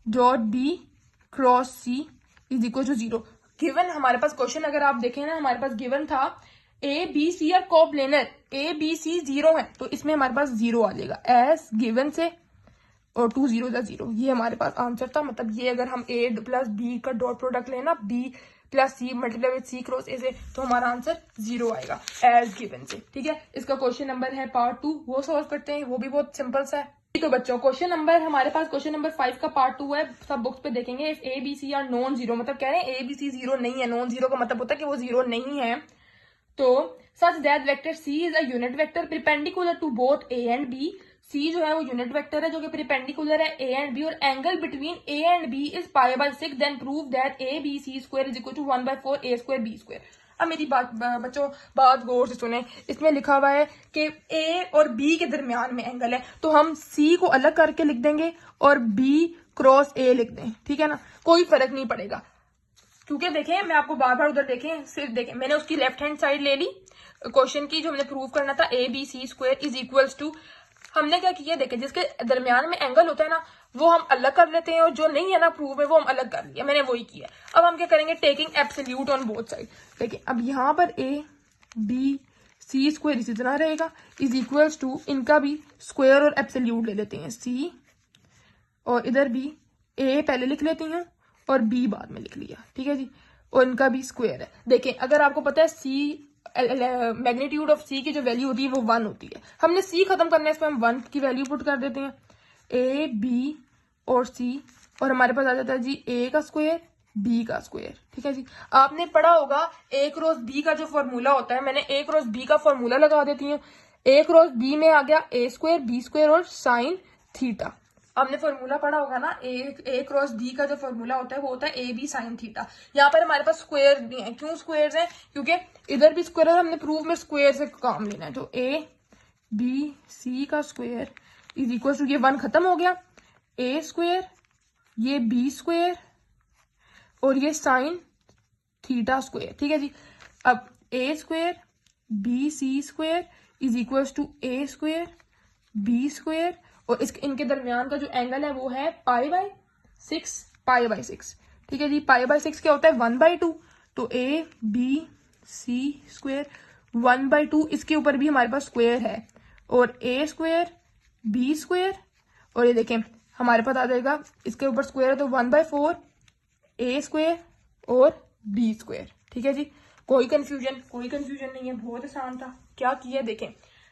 dot B cross C is equal to zero. Given हमारे पास क्वेश्चन अगर आप देखें ना, हमारे पास गिवन था A B C are coplanar, A B C zero है, तो इसमें हमारे पास जीरो आ जाएगा एस गिवन से, और 2 0 0, ये हमारे पास आंसर था। मतलब ये अगर हम ए प्लस बी का डॉट प्रोडक्ट लेना B plus C multiply with C cross A से, तो हमारा आंसर जीरो आएगा एज गिवन से, ठीक है। इसका क्वेश्चन नंबर है पार्ट 2, वो सॉल्व करते हैं, वो भी बहुत सिंपल सा है। तो बच्चों क्वेश्चन नंबर हमारे पास क्वेश्चन नंबर 5 का पार्ट 2 है, सब बुक्स पे देखेंगे। If A B C are non zero, मतलब कह रहे हैं ए बी सी जीरो नहीं है, नॉन जीरो का मतलब होता है कि वो जीरो नहीं है। तो such that vector C is a unit vector perpendicular to both A and B, C जो है वो यूनिट वेक्टर है जो कि परपेंडिकुलर है ए एंड बी, और angle between A and B is π/6, then prove that A B C square is equal to 1/4 A square B square. अब मेरी बात बच्चों बात गौर से सुने, इसमें लिखा हुआ है कि ए और बी के दरमियान में एंगल है, तो हम सी को अलग करके लिख देंगे और बी क्रॉस ए लिख दें, ठीक है ना, कोई फर्क नहीं पड़ेगा। क्योंकि देखें मैं आपको बार बार उधर देखें, सिर्फ देखें मैंने उसकी लेफ्ट हैंड साइड ले ली क्वेश्चन की, जो हमने प्रूव करना था A B C square is equals to, हमने क्या किया देखें जिसके दरमियान में एंगल होता है ना वो हम अलग कर लेते हैं, और जो नहीं है ना प्रूव है वो हम अलग कर लिया, मैंने वही किया। अब हम क्या करेंगे, taking absolute on both side. देखिए अब यहाँ पर ए बी सी स्क्वायर इसी तरह रहेगा इज इक्वल्स टू, इनका भी स्क्वायर और एब्सोल्यूट ले लेते हैं सी, और इधर भी ए पहले लिख लेती हूँ और बी बाद में लिख लिया, ठीक है जी, और इनका भी स्क्वायर है। देखें अगर आपको पता है सी मैग्नीट्यूड ऑफ सी की जो वैल्यू होती है वो 1 होती है, हमने सी खत्म करना है, इस पर हम 1 की वैल्यू पुट कर देते हैं, ए बी और सी, और हमारे पास आ जाता है जी ए का स्क्वायर बी का स्क्वायर, ठीक है जी। आपने पढ़ा होगा ए क्रॉस बी का जो फॉर्मूला होता है, मैंने ए क्रॉस बी का फॉर्मूला लगा देती हूँ, ए क्रॉस बी में आ गया ए स्क्वायर बी स्क्वायर और साइन थीटा। आपने फॉर्मूला पढ़ा होगा ना, ए क्रॉस बी का जो फॉर्मूला होता है वो होता है ए बी साइन थीटा। यहाँ पर हमारे पास स्क्वायर भी है, क्यों स्क्वायर्स हैं, क्योंकि इधर भी स्क्वायर है, हमने प्रूफ में स्क्वायर से काम लेना है। तो ए बी सी का स्क्वायर इज इक्वल टू, ये 1 खत्म हो गया, ए स्क्वायर ये बी स्क्वायर और ये साइन थीटा स्क्वायर, ठीक है जी। अब A square B C square is equal to A square B square, और इनके दरमियान का जो एंगल है वो है π/6, ठीक है जी। π/6 क्या होता है 1/2, तो ए बी सी स्क्वायर 1/2, इसके ऊपर भी हमारे पास स्क्वायर है, और ए स्क्वायर बी स्क्वायर, और ये देखें हमारे पास आ जाएगा इसके ऊपर स्क्वायर है तो 1/4 ए स्क्वायर और बी स्क्वायर, ठीक है जी। कोई कंफ्यूजन नहीं है, बहुत आसान था। क्या किया देखें,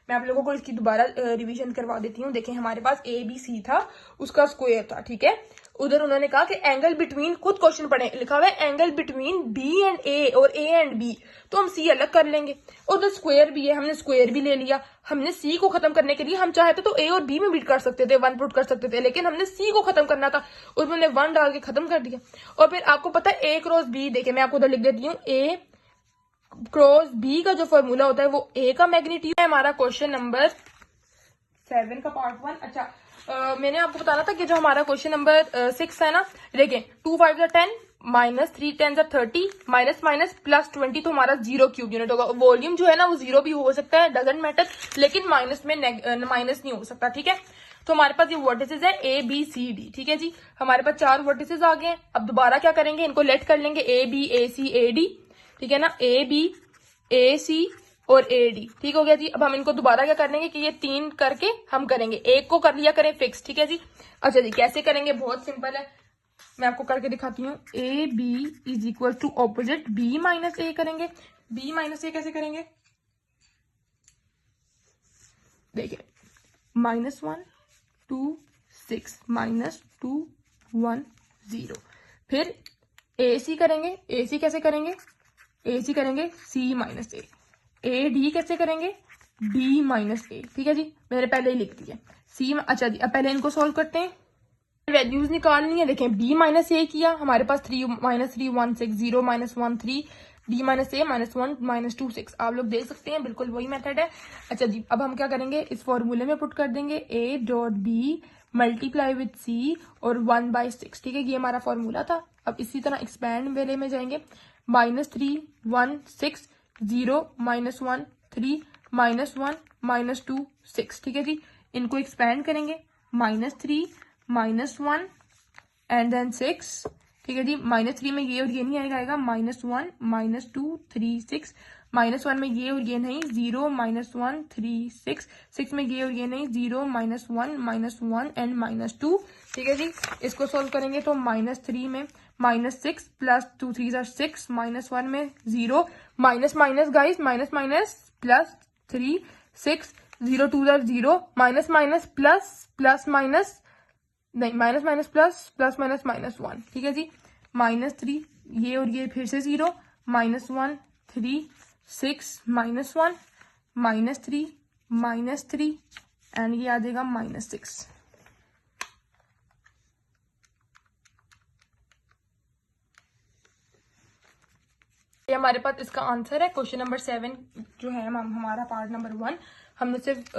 मैं आप लोगों को इसकी दोबारा रिवीजन करवा देती हूँ। देखें हमारे पास ए बी सी था, उसका स्क्वायर था, ठीक है। उधर उन्होंने कहा कि एंगल बिटवीन, खुद क्वेश्चन पढ़े, लिखा हुआ है एंगल बिटवीन बी एंड ए और ए एंड बी, तो हम सी अलग कर लेंगे। उधर स्क्वायर भी है, हमने स्क्वायर भी ले लिया। हमने सी को खत्म करने के लिए हम चाहते तो ए और बी में भी कर सकते थे, 1 पुट कर सकते थे, लेकिन हमने सी को खत्म करना था, उसमें 1 डाल के खत्म कर दिया। और फिर आपको पता है ए क्रॉस बी, देखे मैं आपको उधर लिख देती हूँ, ए क्रॉस बी का जो फॉर्मूला होता है वो ए का मैग्नीट्यूड है। हमारा क्वेश्चन नंबर 7 का पार्ट 1। अच्छा मैंने आपको बताना था कि जो हमारा क्वेश्चन नंबर 6 है ना, देखें 2 5 10 माइनस 3 10 30 माइनस माइनस प्लस 20, तो हमारा 0 क्यूब यूनिट होगा। वॉल्यूम जो है ना वो 0 भी हो सकता है, डजंट मैटर, लेकिन माइनस में माइनस नहीं हो सकता, ठीक है। तो हमारे पास ये वर्टिसेस है ए बी सी डी, ठीक है जी। हमारे पास 4 वर्टिसेस आ गए हैं। अब दोबारा क्या करेंगे, इनको लेट कर लेंगे A B A C A D, ठीक है ना, ए बी ए सी और ए डी, ठीक हो गया जी। अब हम इनको दोबारा क्या करेंगे कि ये 3 करके हम करेंगे, एक को कर लिया करें फिक्स, ठीक है जी। अच्छा जी, कैसे करेंगे, बहुत सिंपल है, मैं आपको करके दिखाती हूँ। A B is equal to opposite B minus A करेंगे। बी माइनस ए कैसे करेंगे, देखिए, -1 2 6 -2 1 0। फिर ए सी करेंगे, ए सी कैसे करेंगे, ए सी करेंगे सी माइनस ए। ए डी कैसे करेंगे, डी माइनस ए, ठीक है जी, मैंने पहले ही लिख दिया सी। अच्छा जी, अब पहले इनको सॉल्व करते हैं, वैल्यूज निकालनी है। देखें, बी माइनस ए किया, हमारे पास 3 -3 1 6 0 -1 3, डी माइनस ए -1 -2 6। आप लोग देख सकते हैं, बिल्कुल वही मेथड है। अच्छा जी, अब हम क्या करेंगे, इस फॉर्मूले में पुट कर देंगे A dot B multiply with C और 1/6, ठीक है, ये हमारा फॉर्मूला था। अब इसी तरह एक्सपैंड वेले में जाएंगे, -3 1 6 0 -1 3 -1 -2 6, ठीक है जी। इनको एक्सपैंड करेंगे, -3 -1 एंड देन 6, ठीक है जी। -3 में ये और ये नहीं आएगा, आएगा -1 -2 3 6, -1 में ये और ये नहीं, 0 -1 3 6, 6 में ये और ये नहीं, 0 -1 एंड -2, ठीक है जी। इसको सोल्व करेंगे तो -3 में -6 प्लस 2 3 6, -1 में 0, minus minus guys, minus minus plus 3 6, 0 2 0, minus minus plus minus नहीं, माइनस माइनस प्लस माइनस -1, ठीक है जी। -3 ये और ये फिर से 0, -1 3 6 -1 -3 एंड ये आ जाएगा -6। ये हमारे पास इसका आंसर है। क्वेश्चन नंबर 7 जो है हमारा पार्ट नंबर 1 हमने सिर्फ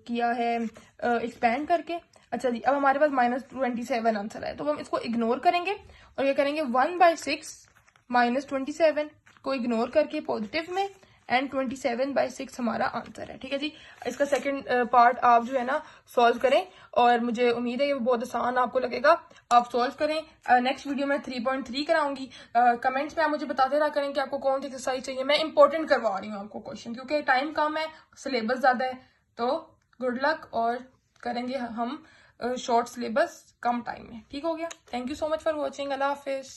किया है एक्सपैंड करके। अच्छा जी, अब हमारे पास -27 आंसर है, तो हम इसको इग्नोर करेंगे और ये करेंगे 1/6 -27 को इग्नोर करके पॉजिटिव में एंड 27/6 हमारा आंसर है, ठीक है जी। इसका सेकंड पार्ट आप जो है ना सॉल्व करें और मुझे उम्मीद है कि वो बहुत आसान आपको लगेगा, आप सॉल्व करें। नेक्स्ट वीडियो में 3.3 कराऊंगी। कमेंट्स में आप मुझे बताते रहा करें कि आपको कौन सी एक्सरसाइज चाहिए। मैं इंपॉर्टेंट करवा रही हूँ आपको क्वेश्चन, क्योंकि टाइम कम है, सिलेबस ज्यादा है, तो गुड लक और करेंगे हम शॉर्ट सिलेबस कम टाइम में, ठीक हो गया। Thank you so much for watching, Allah Hafiz.